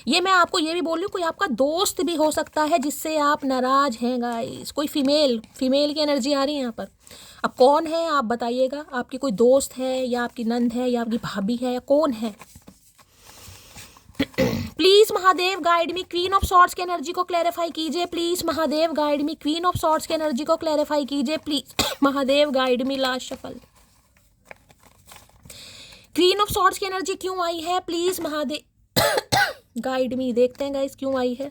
Speaker 1: ये मैं आपको ये भी बोल रही हूँ, कोई आपका दोस्त भी हो सकता है जिससे आप नाराज हैं गाइस। कोई फीमेल की एनर्जी आ रही है यहाँ पर। अब कौन है आप बताइएगा, आपकी कोई दोस्त है, या आपकी नंद है, या आपकी भाभी है, या कौन है। Please Mahadev guide me, queen of swords की एनर्जी को क्लैरिफाई कीजिए। Please Mahadev guide me, queen of swords की एनर्जी को क्लैरिफाई कीजिए। Please Mahadev guide me. Last shuffle, queen of swords की एनर्जी क्यों आई है, प्लीज महादेव गाइड मी। देखते हैं गाइस क्यों आई है।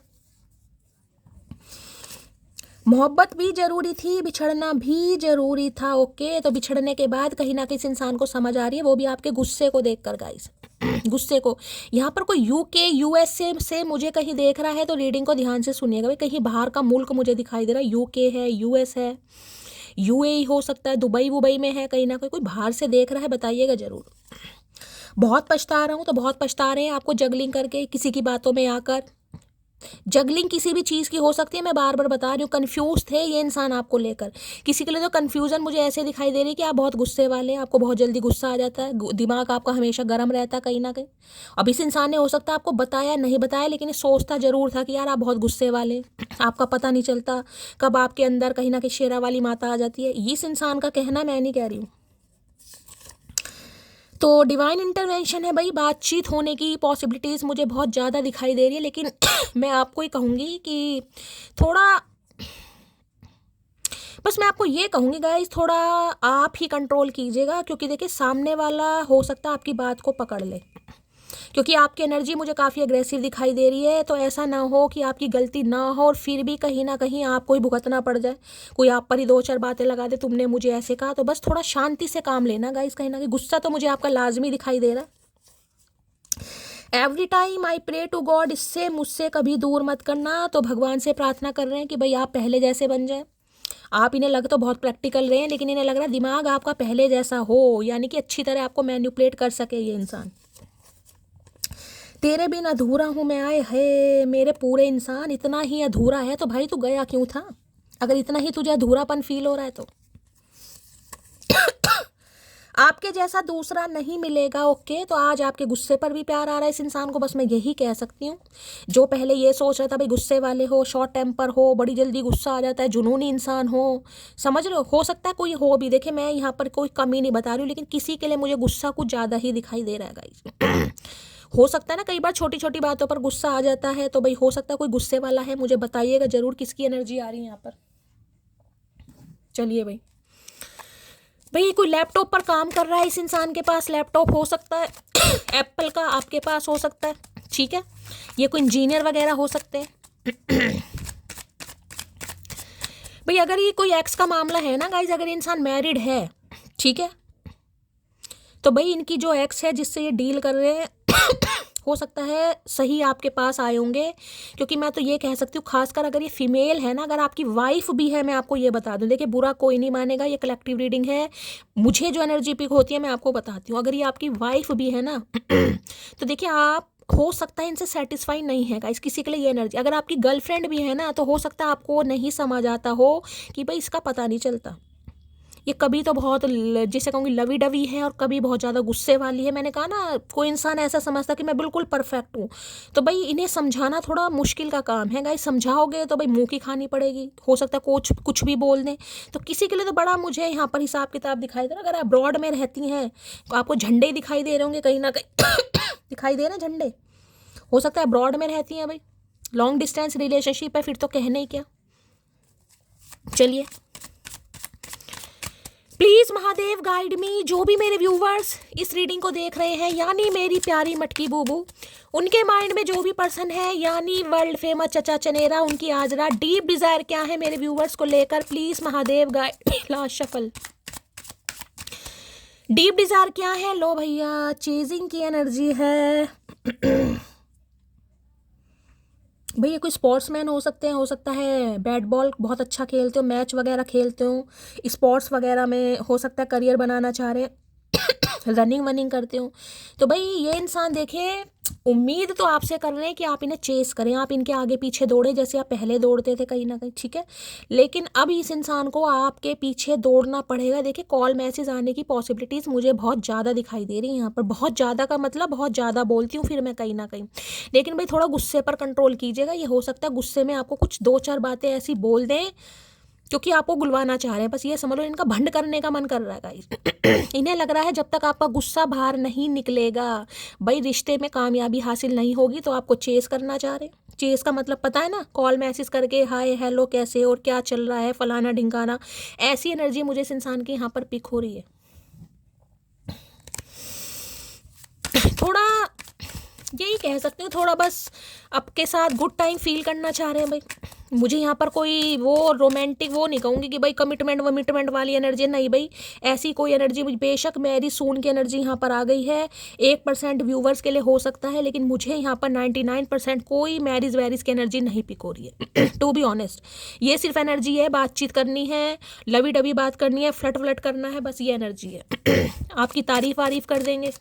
Speaker 1: मोहब्बत भी जरूरी थी, बिछड़ना भी जरूरी था। ओके, तो बिछड़ने के बाद कहीं ना कहीं इस इंसान को समझ आ रही है, वो भी आपके गुस्से को देखकर गाइस। गुस्से को, यहाँ पर कोई यूके यूएसए से मुझे कहीं देख रहा है, तो रीडिंग को ध्यान से सुनिएगा भाई। कहीं बाहर का मुल्क मुझे दिखाई दे रहा है, यूके है, यूएस है, यूएई हो सकता है, दुबई में है, कहीं ना कहीं कोई बाहर से देख रहा है, बताइएगा जरूर। बहुत पछता रहा हूँ तो बहुत पछता रहे हैं आपको जगलिंग करके, किसी की बातों में आकर। जगलिंग किसी भी चीज़ की हो सकती है, मैं बार बार बता रही हूँ। कन्फ्यूज थे ये इंसान आपको लेकर। किसी के लिए तो कन्फ्यूज़न मुझे ऐसे दिखाई दे रही है कि आप बहुत गुस्से वाले हैं, आपको बहुत जल्दी गुस्सा आ जाता है, दिमाग आपका हमेशा गर्म रहता है कहीं ना कहीं। अब इस इंसान ने हो सकता है आपको बताया नहीं बताया, लेकिन सोचता जरूर था कि यार आप बहुत गुस्से वाले हैं, आपका पता नहीं चलता कब आपके अंदर कहीं ना कहीं शेरा वाली माता आ जाती है। इस इंसान का कहना, मैं नहीं कह रही हूँ। तो डिवाइन इंटरवेंशन है भाई, बातचीत होने की पॉसिबिलिटीज़ मुझे बहुत ज़्यादा दिखाई दे रही है। लेकिन मैं आपको ही कहूँगी कि थोड़ा, बस मैं आपको ये कहूँगी गाइस, थोड़ा आप ही कंट्रोल कीजिएगा। क्योंकि देखिए सामने वाला हो सकता है आपकी बात को पकड़ ले, क्योंकि आपकी एनर्जी मुझे काफ़ी अग्रेसिव दिखाई दे रही है। तो ऐसा ना हो कि आपकी गलती ना हो और फिर भी कहीं ना कहीं आपको ही भुगतना पड़ जाए, कोई आप पर ही 2-4 बातें लगा दे, तुमने मुझे ऐसे कहा। तो बस थोड़ा शांति से काम लेना गाइस। कहीं ना कहीं गुस्सा तो मुझे आपका लाजमी दिखाई दे रहा है। Every time I pray to God, इससे मुझसे कभी दूर मत करना। तो भगवान से प्रार्थना कर रहे हैं कि भाई आप पहले जैसे बन जाए। आप, इन्हें लग तो बहुत प्रैक्टिकल रहे हैं, लेकिन इन्हें लग रहा है दिमाग आपका पहले जैसा हो, यानी कि अच्छी तरह आपको मैनिपुलेट कर सके ये इंसान। तेरे बिन अधूरा हूँ मैं, आए है मेरे पूरे इंसान। इतना ही अधूरा है तो भाई तू गया क्यों था, अगर इतना ही तुझे अधूरापन फील हो रहा है तो। आपके जैसा दूसरा नहीं मिलेगा। ओके, तो आज आपके गुस्से पर भी प्यार आ रहा है इस इंसान को, बस मैं यही कह सकती हूँ। जो पहले ये सोच रहा था भाई गुस्से वाले हो, शॉर्ट टेम्पर हो, बड़ी जल्दी गुस्सा आ जाता है, जुनूनी इंसान हो, समझ रहे हो सकता है कोई हो भी। देखिए मैं यहाँ पर कोई कमी नहीं बता रही हूँ, लेकिन किसी के लिए मुझे गुस्सा कुछ ज़्यादा ही दिखाई दे रहा है गाइस। हो सकता है ना कई बार छोटी छोटी बातों पर गुस्सा आ जाता है, तो भाई हो सकता है कोई गुस्से वाला है। मुझे बताइएगा जरूर किसकी एनर्जी आ रही है यहाँ पर। चलिए भाई, कोई लैपटॉप पर काम कर रहा है, इस इंसान के पास लैपटॉप हो सकता है एप्पल का, आपके पास हो सकता है, ठीक है। ये कोई इंजीनियर वगैरह हो सकते हैं। भाई अगर ये कोई एक्स का मामला है ना गाइज, अगर इंसान मैरिड है, ठीक है, तो भाई इनकी जो एक्स है जिससे ये डील कर रहे हैं हो सकता है सही आपके पास आए होंगे। क्योंकि मैं तो ये कह सकती हूँ, खासकर अगर ये फीमेल है ना, अगर आपकी वाइफ भी है, मैं आपको ये बता दूँ, देखिए बुरा कोई नहीं मानेगा, ये कलेक्टिव रीडिंग है, मुझे जो एनर्जी पिक होती है मैं आपको बताती हूँ। अगर ये आपकी वाइफ भी है ना तो देखिए आप, हो सकता है इनसे सेटिस्फाई नहीं है गाइस, किसी के लिए ये एनर्जी। अगर आपकी गर्लफ्रेंड भी है ना, तो हो सकता है आपको नहीं समझ आता हो कि भाई इसका पता नहीं चलता, ये कभी तो बहुत जिसे कहूँगी लवी डवी है, और कभी बहुत ज़्यादा गुस्से वाली है। मैंने कहा ना, कोई इंसान ऐसा समझता कि मैं बिल्कुल परफेक्ट हूँ, तो भाई इन्हें समझाना थोड़ा मुश्किल का काम है गाइस। समझाओगे तो भाई मुंह की खानी पड़ेगी, हो सकता है कुछ भी बोल दें। तो किसी के लिए तो बड़ा मुझे यहाँ पर हिसाब किताब दिखाई दे रहा है। अगर आप अब्रॉड में रहती हैं तो आपको झंडे दिखाई दे रहे होंगे कहीं ना कहीं दिखाई दे रहे झंडे, हो सकता है अब्रॉड में रहती हैं भाई, लॉन्ग डिस्टेंस रिलेशनशिप है, फिर तो कहने ही क्या। चलिए प्लीज़ महादेव गाइड मी, जो भी मेरे व्यूवर्स इस रीडिंग को देख रहे हैं, यानी मेरी प्यारी मटकी बूबू, उनके माइंड में जो भी पर्सन है यानी वर्ल्ड फेमस चचा चनेरा, उनकी आज रात डीप डिजायर क्या है मेरे व्यूवर्स को लेकर, please Mahadev guide. Last shuffle, deep desire क्या है? लो भैया, चेजिंग की एनर्जी है। भैया कोई स्पोर्ट्समैन हो सकते हैं, हो सकता है बैट बॉल बहुत अच्छा खेलते हो, मैच वगैरह खेलते हो, स्पोर्ट्स वगैरह में हो सकता है करियर बनाना चाह रहे हैं, रनिंग वनिंग करते हो। तो भाई ये इंसान देखिए, उम्मीद तो आपसे कर रहे हैं कि आप इन्हें चेस करें, आप इनके आगे पीछे दौड़े जैसे आप पहले दौड़ते थे कहीं ना कहीं, ठीक है। लेकिन अब इस इंसान को आपके पीछे दौड़ना पड़ेगा। देखिए कॉल मैसेज आने की पॉसिबिलिटीज़ मुझे बहुत ज़्यादा दिखाई दे रही हैं यहाँ पर। बहुत ज़्यादा का मतलब बहुत ज़्यादा बोलती हूँ फिर मैं कहीं ना कहीं। लेकिन भाई थोड़ा गुस्से पर कंट्रोल कीजिएगा। ये हो सकता है गुस्से में आपको कुछ 2-4 बातें ऐसी बोल दें क्योंकि आपको गुलवाना चाह रहे हैं, बस ये समझ लो इनका भंड करने का मन कर रहा है गाइस। इन्हें लग रहा है जब तक आपका गुस्सा बाहर नहीं निकलेगा भाई रिश्ते में कामयाबी हासिल नहीं होगी, तो आपको चेस करना चाह रहे हैं। चेस का मतलब पता है ना, कॉल मैसेज करके हाय हेलो कैसे और क्या चल रहा है फलाना ढिंकाना। ऐसी एनर्जी मुझे इस इंसान की यहाँ पर पिक हो रही है। थोड़ा यही कह सकते हो, थोड़ा बस आपके साथ गुड टाइम फील करना चाह रहे हैं भाई। मुझे यहाँ पर कोई वो रोमांटिक वो नहीं कहूँगी कि भाई कमिटमेंट वमिटमेंट वाली एनर्जी नहीं भाई, ऐसी कोई एनर्जी बेशक मैरी सून की एनर्जी यहाँ पर आ गई है। 1% व्यूवर्स के लिए हो सकता है, लेकिन मुझे यहाँ पर 99% कोई मैरिज वैरिज की एनर्जी नहीं पिक हो रही है। टू बी ऑनेस्ट, ये सिर्फ एनर्जी है, बातचीत करनी है, लवी डबी बात करनी है, फ्लट व्लट करना है, बस ये एनर्जी है। आपकी तारीफ वारीफ कर देंगे।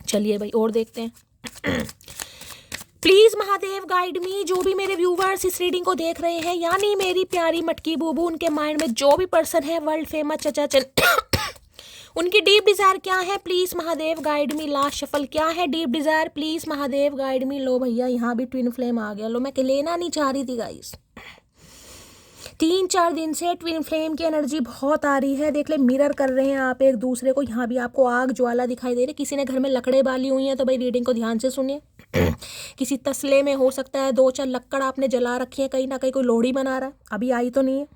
Speaker 1: चलिए भाई और देखते हैं। प्लीज महादेव गाइड मी, जो भी मेरे व्यूवर्स इस रीडिंग को देख रहे हैं यानी मेरी प्यारी मटकी बूबू, उनके माइंड में जो भी पर्सन है वर्ल्ड फेमस चचा उनकी डीप डिजायर क्या है, please Mahadev guide me. Last shuffle क्या है deep desire, please Mahadev guide me. लो भैया यहाँ भी ट्विन फ्लेम आ गया। लो मैं लेना नहीं चाह रही थी गाइस, 3-4 दिन से ट्विन फ्लेम की एनर्जी बहुत आ रही है। देख ले मिरर कर रहे हैं आप एक दूसरे को। यहाँ भी आपको आग ज्वाला दिखाई दे रही। किसी ने घर में लकड़े बाली हुई हैं तो भाई रीडिंग को ध्यान से सुनिए। किसी तसले में हो सकता है 2-4 लक्कड़ आपने जला रखी है, कहीं ना कहीं कोई लोहड़ी बना रहा है, अभी आई तो नहीं है।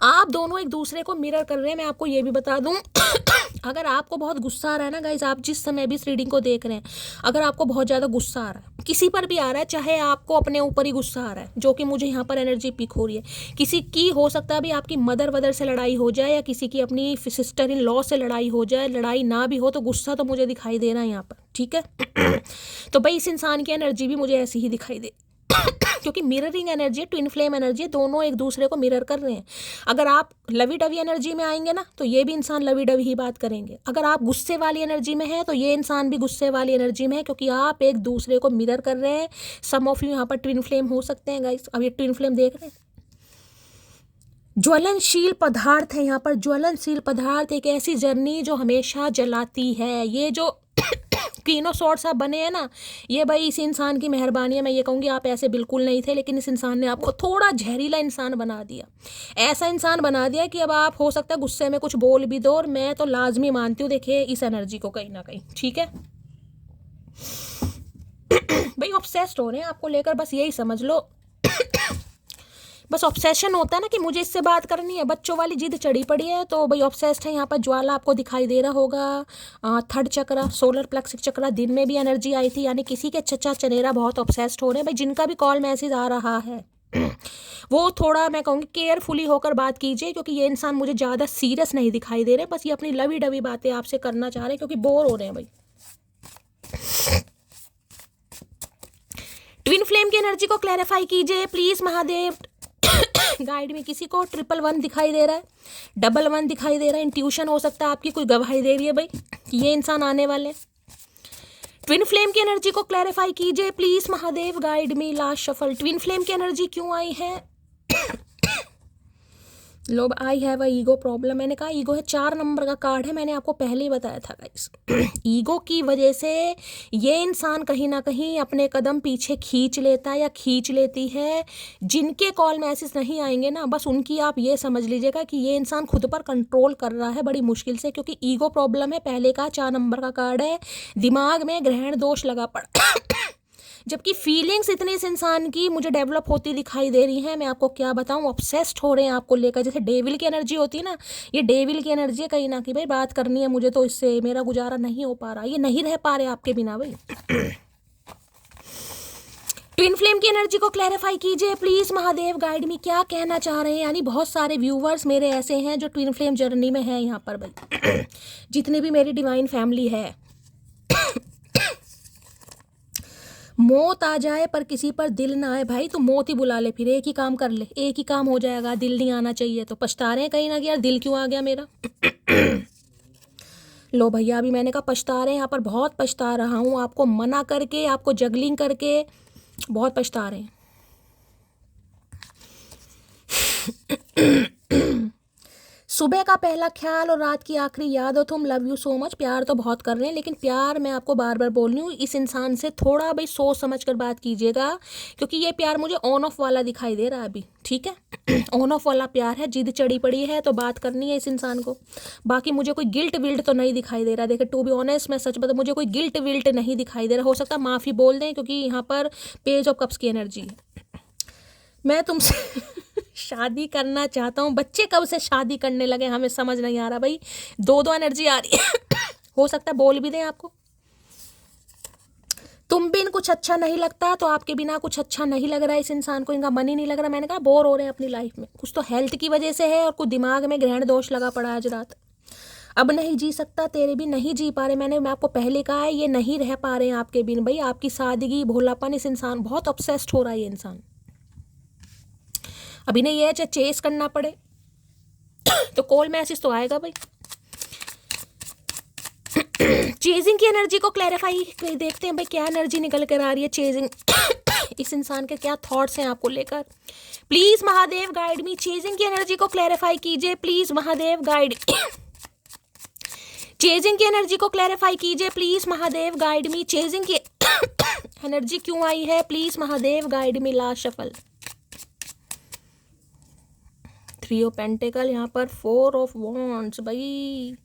Speaker 1: आप दोनों एक दूसरे को मिरर कर रहे हैं। मैं आपको ये भी बता दूं, अगर आपको बहुत गुस्सा आ रहा है ना गाइज, आप जिस समय भी इस रीडिंग को देख रहे हैं, अगर आपको बहुत ज़्यादा गुस्सा आ रहा है, किसी पर भी आ रहा है, चाहे आपको अपने ऊपर ही गुस्सा आ रहा है, जो कि मुझे यहाँ पर एनर्जी पिक हो रही है, किसी की हो सकता है भी आपकी मदर वदर से लड़ाई हो जाए या किसी की अपनी सिस्टर इन लॉ से लड़ाई हो जाए, लड़ाई ना भी हो तो गुस्सा तो मुझे दिखाई दे रहा है यहाँ पर, ठीक है। तो भाई इस इंसान की एनर्जी भी मुझे ऐसी ही दिखाई दे क्योंकि मिररिंग एनर्जी है, ट्विन फ्लेम एनर्जी है, दोनों एक दूसरे को मिरर कर रहे हैं। अगर आप लवी डवी एनर्जी में आएंगे ना तो ये भी इंसान लवी डवी ही बात करेंगे। अगर आप गुस्से वाली एनर्जी में है तो ये इंसान भी गुस्से वाली एनर्जी में है, क्योंकि आप एक दूसरे को मिरर कर रहे हैं। सम ऑफ यू यहाँ पर ट्विन फ्लेम हो सकते हैं गाइस। अब ये ट्विन फ्लेम देख रहे हैं। ज्वलनशील पदार्थ है यहाँ पर। ज्वलनशील पदार्थ एक ऐसी जर्नी जो हमेशा जलाती है। ये जो तीनों शॉर्ट्स आप बने हैं ना, ये भाई इस इंसान की मेहरबानी है। मैं ये कहूँगी आप ऐसे बिल्कुल नहीं थे, लेकिन इस इंसान ने आपको थोड़ा जहरीला इंसान बना दिया। ऐसा इंसान बना दिया कि अब आप हो सकता है गुस्से में कुछ बोल भी दो, और मैं तो लाजमी मानती हूँ देखिए इस एनर्जी को कहीं ना कहीं, ठीक है। भाई ऑब्सेस्ड हो रहे हैं आपको लेकर, बस यही समझ लो। बस ऑब्सेशन होता है ना कि मुझे इससे बात करनी है, बच्चों वाली जिद चढ़ी पड़ी है, तो भाई ऑब्सेस्ड है। यहाँ पर ज्वाला आपको दिखाई दे रहा होगा। थर्ड चक्र, सोलर प्लेक्सिक चक्र, दिन में भी एनर्जी आई थी, यानी किसी के चचा चनेरा बहुत ऑब्सेस्ड हो रहे हैं। भाई जिनका भी कॉल मैसेज आ रहा है वो थोड़ा मैं कहूँगी केयरफुली होकर बात कीजिए, क्योंकि ये इंसान मुझे ज़्यादा सीरियस नहीं दिखाई दे रहे, बस ये अपनी लवी डवी बातें आपसे करना चाह रहे हैं क्योंकि बोर हो रहे हैं भाई। ट्विन फ्लेम की एनर्जी को क्लैरिफाई कीजिए प्लीज महादेव गाइड में। किसी को 111 दिखाई दे रहा है, 11 दिखाई दे रहा है। इंट्यूशन हो सकता है आपकी कोई गवाही दे रही है भाई कि ये इंसान आने वाले हैं। ट्विन फ्लेम की एनर्जी को क्लैरिफाई कीजिए please Mahadev guide me. Last shuffle, twin flame की एनर्जी क्यों आई है? लो I have a ego problem. मैंने कहा ईगो है, 4 नंबर का कार्ड है, मैंने आपको पहले ही बताया था गाइस। ईगो की वजह से ये इंसान कहीं ना कहीं अपने कदम पीछे खींच लेता है या खींच लेती है। जिनके कॉल मैसेज नहीं आएंगे ना, बस उनकी आप ये समझ लीजिएगा कि ये इंसान खुद पर कंट्रोल कर रहा है बड़ी मुश्किल से, क्योंकि ईगो प्रॉब्लम है। पहले का 4 नंबर का कार्ड है, दिमाग में ग्रहण दोष लगा पड़ा। जबकि फीलिंग्स इतनी इस इंसान की मुझे डेवलप होती दिखाई दे रही हैं। मैं आपको क्या बताऊं, ऑब्सेस्ड हो रहे हैं आपको लेकर। जैसे डेविल की एनर्जी होती है ना, ये डेविल की एनर्जी है कहीं ना कि भाई बात करनी है मुझे, तो इससे मेरा गुजारा नहीं हो पा रहा, ये नहीं रह पा रहे आपके बिना भाई। ट्विन फ्लेम की एनर्जी को क्लैरिफाई कीजिए प्लीज महादेव, गाइड मी, क्या कहना चाह रहे हैं। यानी बहुत सारे व्यूवर्स मेरे ऐसे हैं जो ट्विन फ्लेम जर्नी में हैं यहाँ पर भाई। जितनी भी मेरी डिवाइन फैमिली है, मौत आ जाए पर किसी पर दिल ना आए भाई, तो मौत ही बुला ले, फिर एक ही काम कर ले, एक ही काम हो जाएगा, दिल नहीं आना चाहिए। तो पछता रहे हैं कहीं ना कि यार दिल क्यों आ गया मेरा। लो भैया, अभी मैंने कहा पछता रहे हैं, यहाँ पर बहुत पछता रहा हूँ, आपको मना करके, आपको जगलिंग करके बहुत पछता रहे हैं। सुबह का पहला ख्याल और रात की आखिरी याद हो तुम, लव यू सो मच। प्यार तो बहुत कर रहे हैं, लेकिन प्यार मैं आपको बार बार बोल रही हूँ, इस इंसान से थोड़ा भाई सोच समझ कर बात कीजिएगा, क्योंकि ये प्यार मुझे ऑन ऑफ वाला दिखाई दे रहा है अभी, ठीक है। ऑन ऑफ वाला प्यार है, जिद चढ़ी पड़ी है तो बात करनी है इस इंसान को। बाकी मुझे कोई गिल्ट विल्ट तो नहीं दिखाई दे रहा। देखिए टू बी ऑनेस्ट, मैं सच बताऊं, मुझे कोई गिल्ट विल्ट नहीं दिखाई दे रहा। हो सकता है माफ़ी बोल दें, क्योंकि यहाँ पर पेज ऑफ कप्स की एनर्जी है। मैं तुमसे शादी करना चाहता हूँ। बच्चे कब से शादी करने लगे हमें समझ नहीं आ रहा भाई, दो दो एनर्जी आ रही है। हो सकता है बोल भी दें आपको, तुम बिन कुछ अच्छा नहीं लगता, तो आपके बिना कुछ अच्छा नहीं लग रहा है इस इंसान को, इनका मन ही नहीं लग रहा। मैंने कहा बोर हो रहे हैं अपनी लाइफ में, कुछ तो हेल्थ की वजह से है और कुछ दिमाग में ग्रहण दोष लगा पड़ा है आज रात। अब नहीं जी सकता तेरे भी नहीं जी पा रहे। मैं आपको पहले कहा है, ये नहीं रह पा रहे हैं आपके बिन भाई। आपकी सादगी, भोलापन, इस इंसान बहुत ऑब्सेस्ड हो रहा है ये इंसान। अभी नहीं ये चाहे चेस करना पड़े तो कॉल मैसेज तो आएगा भाई। चेजिंग की एनर्जी को क्लैरिफाई देखते हैं भाई, क्या एनर्जी निकल कर आ रही है चेजिंग। इस इंसान के क्या थॉट्स हैं आपको लेकर, please Mahadev guide me. Chasing की एनर्जी को क्लैरिफाई कीजिए प्लीज महादेव गाइड। चेजिंग की एनर्जी को क्लैरिफाई कीजिए please Mahadev guide me. Chasing की एनर्जी क्यों आई है, please Mahadev guide me. Last shuffle, 3 of pentacle, यहाँ पर 4 ऑफ वॉन्ड्स भाई।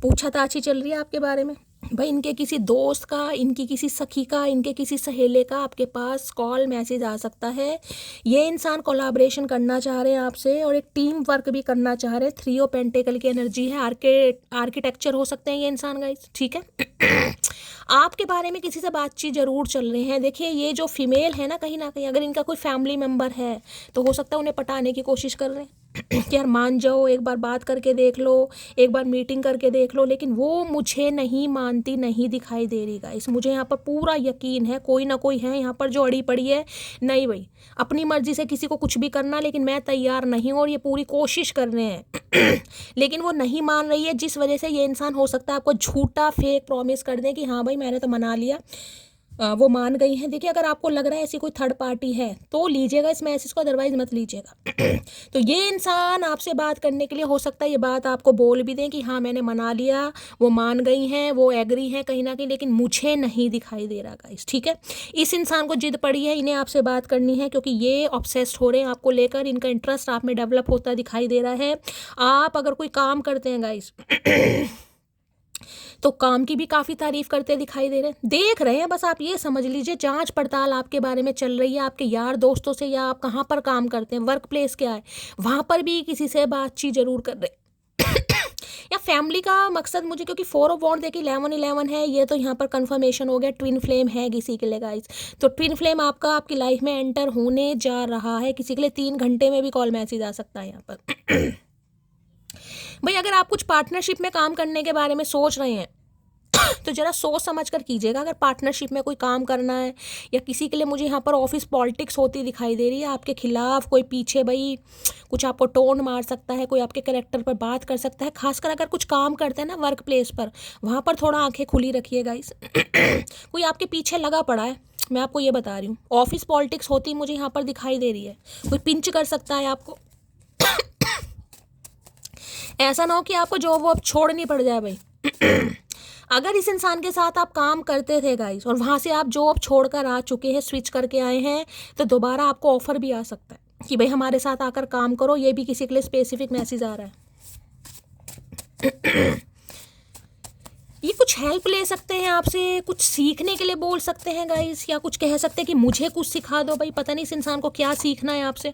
Speaker 1: पूछताछ चल रही है आपके बारे में भाई। इनके किसी दोस्त का, इनकी किसी सखी का, इनके किसी सहेले का आपके पास कॉल मैसेज आ सकता है। ये इंसान कोलैबोरेशन करना चाह रहे हैं आपसे और एक टीम वर्क भी करना चाह रहे हैं। 3 ऑफ पेंटिकल की एनर्जी है, आर्किटेक्चर हो सकते हैं ये इंसान गाइस, ठीक है। आपके बारे में किसी से बातचीत जरूर चल रहे हैं। देखिए ये जो फीमेल है ना कहीं अगर इनका कोई फैमिली मेम्बर है तो हो सकता है उन्हें पटाने की कोशिश कर रहे हैं कि यार मान जाओ, एक बार बात करके देख लो, एक बार मीटिंग करके देख लो। लेकिन वो मुझे नहीं मानती, नहीं दिखाई दे रही गाइस। मुझे यहाँ पर पूरा यकीन है कोई ना कोई है यहाँ पर जो अड़ी पड़ी है। नहीं भाई, अपनी मर्जी से किसी को कुछ भी करना, लेकिन मैं तैयार नहीं हूँ और ये पूरी कोशिश कर रहे हैं। लेकिन वो नहीं मान रही है, जिस वजह से ये इंसान हो सकता है आपको झूठा फेक प्रॉमिस कर दे कि हाँ भाई मैंने तो मना लिया, वो मान गई हैं। देखिए अगर आपको लग रहा है ऐसी कोई थर्ड पार्टी है तो लीजिएगा इस मैसेज को, अदरवाइज मत लीजिएगा। तो ये इंसान आपसे बात करने के लिए हो सकता है ये बात आपको बोल भी दें कि हाँ मैंने मना लिया, वो मान गई हैं, वो एग्री हैं कहीं ना कहीं, लेकिन मुझे नहीं दिखाई दे रहा गाइस, ठीक है। इस इंसान को जिद पड़ी है, इन्हें आपसे बात करनी है क्योंकि ये ऑब्सेस्ड हो रहे हैं आपको लेकर। इनका इंटरेस्ट आप में डेवलप होता दिखाई दे रहा है। आप अगर कोई काम करते हैं गाइस तो काम की भी काफ़ी तारीफ करते दिखाई दे रहे हैं, देख रहे हैं। बस आप ये समझ लीजिए जांच पड़ताल आपके बारे में चल रही है, आपके यार दोस्तों से, या आप कहाँ पर काम करते हैं, वर्क प्लेस क्या है, वहाँ पर भी किसी से बातचीत जरूर कर रहे या फैमिली का मकसद मुझे, क्योंकि 4 ऑफ वॉन्ड देखिए 11 है, ये तो यहाँ पर कंफर्मेशन हो गया। ट्विन फ्लेम है किसी के लिए गाइस, तो ट्विन फ्लेम आपका आपकी लाइफ में एंटर होने जा रहा है। किसी के लिए 3 घंटे में भी कॉल मैसेज आ सकता है यहाँ पर। भाई अगर आप कुछ पार्टनरशिप में काम करने के बारे में सोच रहे हैं तो जरा सोच समझ कर कीजिएगा। अगर पार्टनरशिप में कोई काम करना है, या किसी के लिए मुझे यहाँ पर ऑफिस पॉलिटिक्स होती दिखाई दे रही है आपके खिलाफ, कोई पीछे भाई कुछ आपको टोन मार सकता है, कोई आपके कैरेक्टर पर बात कर सकता है। खासकर अगर कुछ काम करते हैं ना वर्क प्लेस पर, वहाँ पर थोड़ा आंखें खुली रखिएगा गाइस। कोई आपके पीछे लगा पड़ा है, मैं आपको ये बता रही हूँ। ऑफिस पॉलिटिक्स होती मुझे यहाँ पर दिखाई दे रही है, कोई पिंच कर सकता है आपको। ऐसा ना हो कि आपको जॉब वॉब छोड़नी पड़ जाए भाई। अगर इस इंसान के साथ आप काम करते थे गाइस और वहाँ से आप जॉब छोड़कर आ चुके हैं, स्विच करके आए हैं, तो दोबारा आपको ऑफर भी आ सकता है कि भाई हमारे साथ आकर काम करो। ये भी किसी के लिए स्पेसिफिक मैसेज आ रहा है। ये कुछ हेल्प ले सकते हैं आपसे, कुछ सीखने के लिए बोल सकते हैं गाइस, या कुछ कह सकते हैं कि मुझे कुछ सिखा दो भाई, पता नहीं इस इंसान को क्या सीखना है आपसे।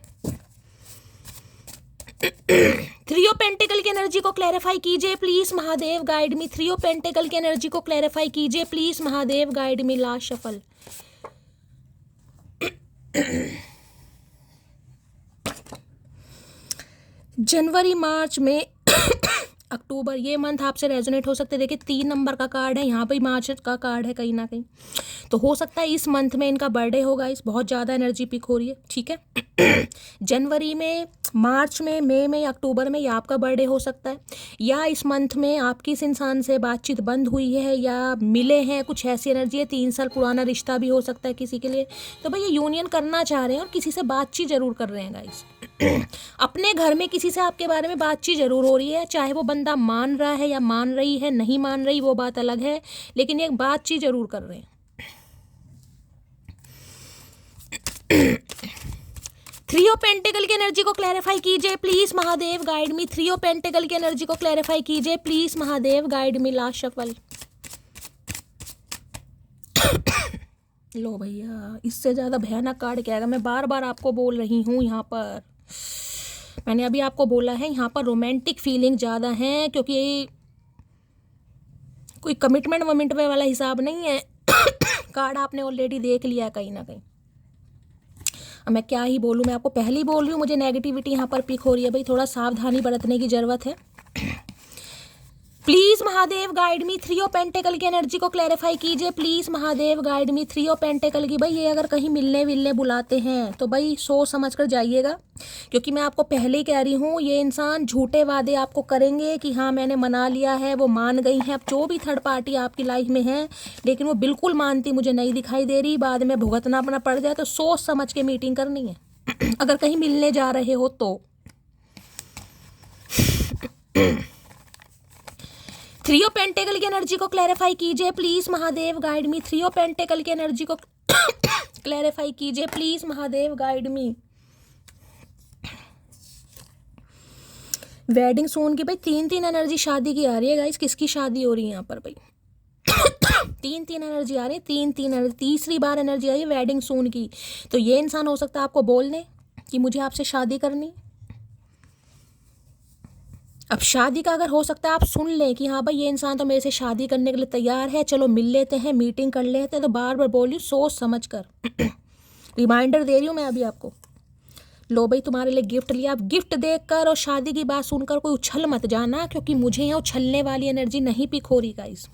Speaker 1: थ्री ऑफ पेंटिकल की एनर्जी को क्लैरिफाई कीजिए please Mahadev, guide me. Three of pentacle की एनर्जी को क्लैरिफाई कीजिए please Mahadev, guide me. Last shuffle. जनवरी, मार्च में अक्टूबर, ये मंथ आपसे रेजोनेट हो सकते हैं। देखिए 3 नंबर का कार्ड है, यहाँ पे मार्च का कार्ड है कहीं ना कहीं, तो हो सकता है इस मंथ में इनका बर्थडे होगा। इस बहुत ज़्यादा एनर्जी पिक हो रही है, ठीक है। जनवरी में, मार्च में, मई में, अक्टूबर में, या आपका बर्थडे हो सकता है, या इस मंथ में आपकी इस इंसान से बातचीत बंद हुई है या मिले हैं, कुछ ऐसी एनर्जी है। 3 साल पुराना रिश्ता भी हो सकता है किसी के लिए। तो भाई ये यूनियन करना चाह रहे हैं और किसी से बातचीत जरूर कर रहे हैं गाइस। अपने घर में किसी से आपके बारे में बातचीत जरूर हो रही है, चाहे वो बंदा मान रहा है या मान रही है, नहीं मान रही वो बात अलग है, लेकिन एक बातचीत जरूर कर रहे हैं। थ्री ऑफ पेंटिकल की एनर्जी को क्लैरिफाई कीजिए please Mahadev, guide me. Three of pentacle की एनर्जी को क्लैरिफाई कीजिए please Mahadev, guide me. Last shuffle. लो भैया, इससे ज्यादा भयानक कार्ड क्या है। मैं बार बार आपको बोल रही हूँ, यहाँ पर मैंने अभी आपको बोला है, यहाँ पर रोमांटिक फीलिंग ज़्यादा है, क्योंकि कोई कमिटमेंट वमिटमेंट वाला हिसाब नहीं है। कार्ड आपने ऑलरेडी देख लिया है कहीं ना कहीं। अब मैं क्या ही बोलूँ, मैं आपको पहले ही बोल रही हूँ, मुझे नेगेटिविटी यहाँ पर पिक हो रही है भाई, थोड़ा सावधानी बरतने की ज़रूरत है। Please Mahadev, guide me. Three of pentacle की एनर्जी को क्लैरिफाई कीजिए please Mahadev, guide me. Three of pentacle की, भाई ये अगर कहीं मिलने विलने बुलाते हैं तो भाई सोच समझ कर जाइएगा, क्योंकि मैं आपको पहले ही कह रही हूँ, ये इंसान झूठे वादे आपको करेंगे कि हाँ मैंने मना लिया है, वो मान गई हैं। अब जो भी थर्ड पार्टी आपकी लाइफ में है, लेकिन वो बिल्कुल मानती मुझे नहीं दिखाई दे रही, बाद में भुगतना अपना पड़ जाए, तो सोच समझ के मीटिंग करनी है। अगर कहीं मिलने जा रहे हो तो। थ्री ऑफ पेंटिकल की एनर्जी को क्लैरिफाई कीजिए please Mahadev, guide me. Three of pentacle की एनर्जी को क्लैरिफाई कीजिए please Mahadev, guide me. Wedding सोन की, भाई 3 एनर्जी शादी की आ रही है गाइस। किसकी शादी हो रही है यहाँ पर भाई? 3 एनर्जी आ रही है, 3 एनर्जी, तीसरी बार एनर्जी आई है वेडिंग सून की। तो ये इंसान हो सकता है आपको बोल दे कि मुझे आपसे शादी करनी। अब शादी का अगर हो सकता है आप सुन लें कि हाँ भाई ये इंसान तो मेरे से शादी करने के लिए तैयार है, चलो मिल लेते हैं, मीटिंग कर लेते हैं, तो बार बार बोल रही हूँ सोच समझ कर। रिमाइंडर दे रही हूँ मैं अभी आपको। लो भाई तुम्हारे लिए गिफ्ट लिया। अब गिफ्ट देखकर और शादी की बात सुनकर कोई उछल मत जाना, क्योंकि मुझे यहाँ उछलने वाली एनर्जी नहीं पिक हो रही गाइस।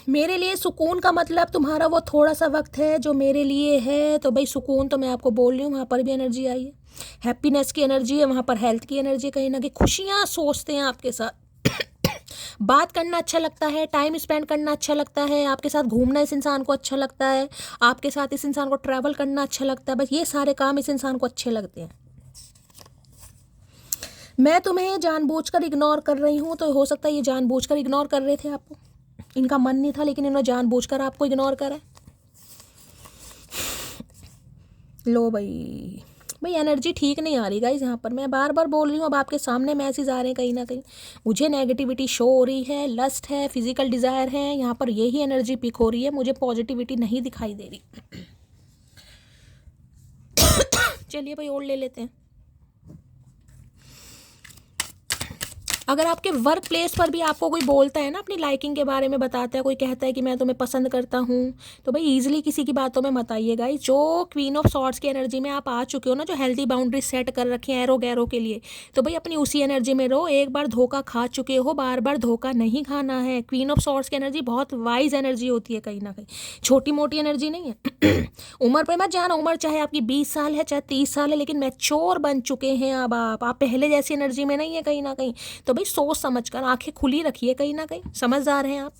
Speaker 1: मेरे लिए सुकून का मतलब तुम्हारा वो थोड़ा सा वक्त है जो मेरे लिए है, तो भाई सुकून तो मैं आपको बोल रही हूँ, वहाँ पर भी एनर्जी आई है, हैप्पीनेस की एनर्जी है, वहाँ पर हेल्थ की एनर्जी, कहीं ना कहीं खुशियाँ सोचते हैं आपके साथ। बात करना अच्छा लगता है, टाइम स्पेंड करना अच्छा लगता है, आपके साथ घूमना इस इंसान को अच्छा लगता है, आपके साथ इस इंसान को ट्रैवल करना अच्छा लगता है, बस ये सारे काम इस इंसान को अच्छे लगते हैं। मैं तुम्हें जानबूझकर इग्नोर कर रही हूँ, तो हो सकता है ये जानबूझकर इग्नोर कर रहे थे आपको, इनका मन नहीं था, लेकिन इन्होंने जानबूझकर आपको इग्नोर करा। लो भाई, भाई एनर्जी ठीक नहीं आ रही गाइस यहाँ पर, मैं बार बार बोल रही हूँ। अब आपके सामने मैसेज आ रहे हैं कहीं ना कहीं, मुझे नेगेटिविटी शो हो रही है, लस्ट है, फिजिकल डिज़ायर है, यहाँ पर यही एनर्जी पिक हो रही है, मुझे पॉजिटिविटी नहीं दिखाई दे रही। चलिए भाई और ले लेते हैं। अगर आपके वर्क प्लेस पर भी आपको कोई बोलता है ना, अपनी लाइकिंग के बारे में बताता है, कोई कहता है कि मैं तुम्हें पसंद करता हूँ, तो भाई इजीली किसी की बातों में मत आइएगा। जो क्वीन ऑफ सॉर्ड्स की एनर्जी में आप आ चुके हो ना, जो हेल्दी बाउंड्री सेट कर रखी है एरो गैरो के लिए, तो भाई अपनी उसी एनर्जी में रहो। एक बार धोखा खा चुके हो, बार बार धोखा नहीं खाना है। क्वीन ऑफ सॉर्ड्स की एनर्जी बहुत वाइज एनर्जी होती है, कहीं ना कहीं छोटी मोटी एनर्जी नहीं है। उम्र पे मत जाना, उम्र चाहे आपकी 20 साल है चाहे 30 साल है, लेकिन मैच्योर बन चुके हैं अब आप पहले जैसी एनर्जी में नहीं है कहीं ना कहीं। तो भाई सोच समझ कर आंखें खुली रखिए, कहीं ना कहीं समझदार हैं आप।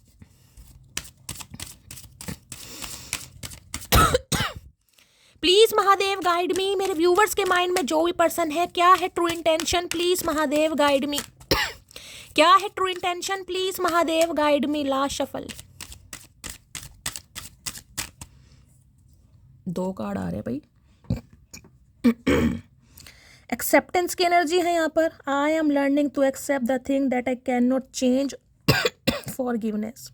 Speaker 1: प्लीज महादेव गाइड मी। मेरे व्यूवर्स के माइंड में जो भी पर्सन है, क्या है true intention, please Mahadev guide me. क्या है true intention, please Mahadev guide me. Last shuffle. 2 card आ रहे भाई। एक्सेप्टेंस की एनर्जी है यहाँ पर। I am learning to accept the thing that I can not change. Forgiveness.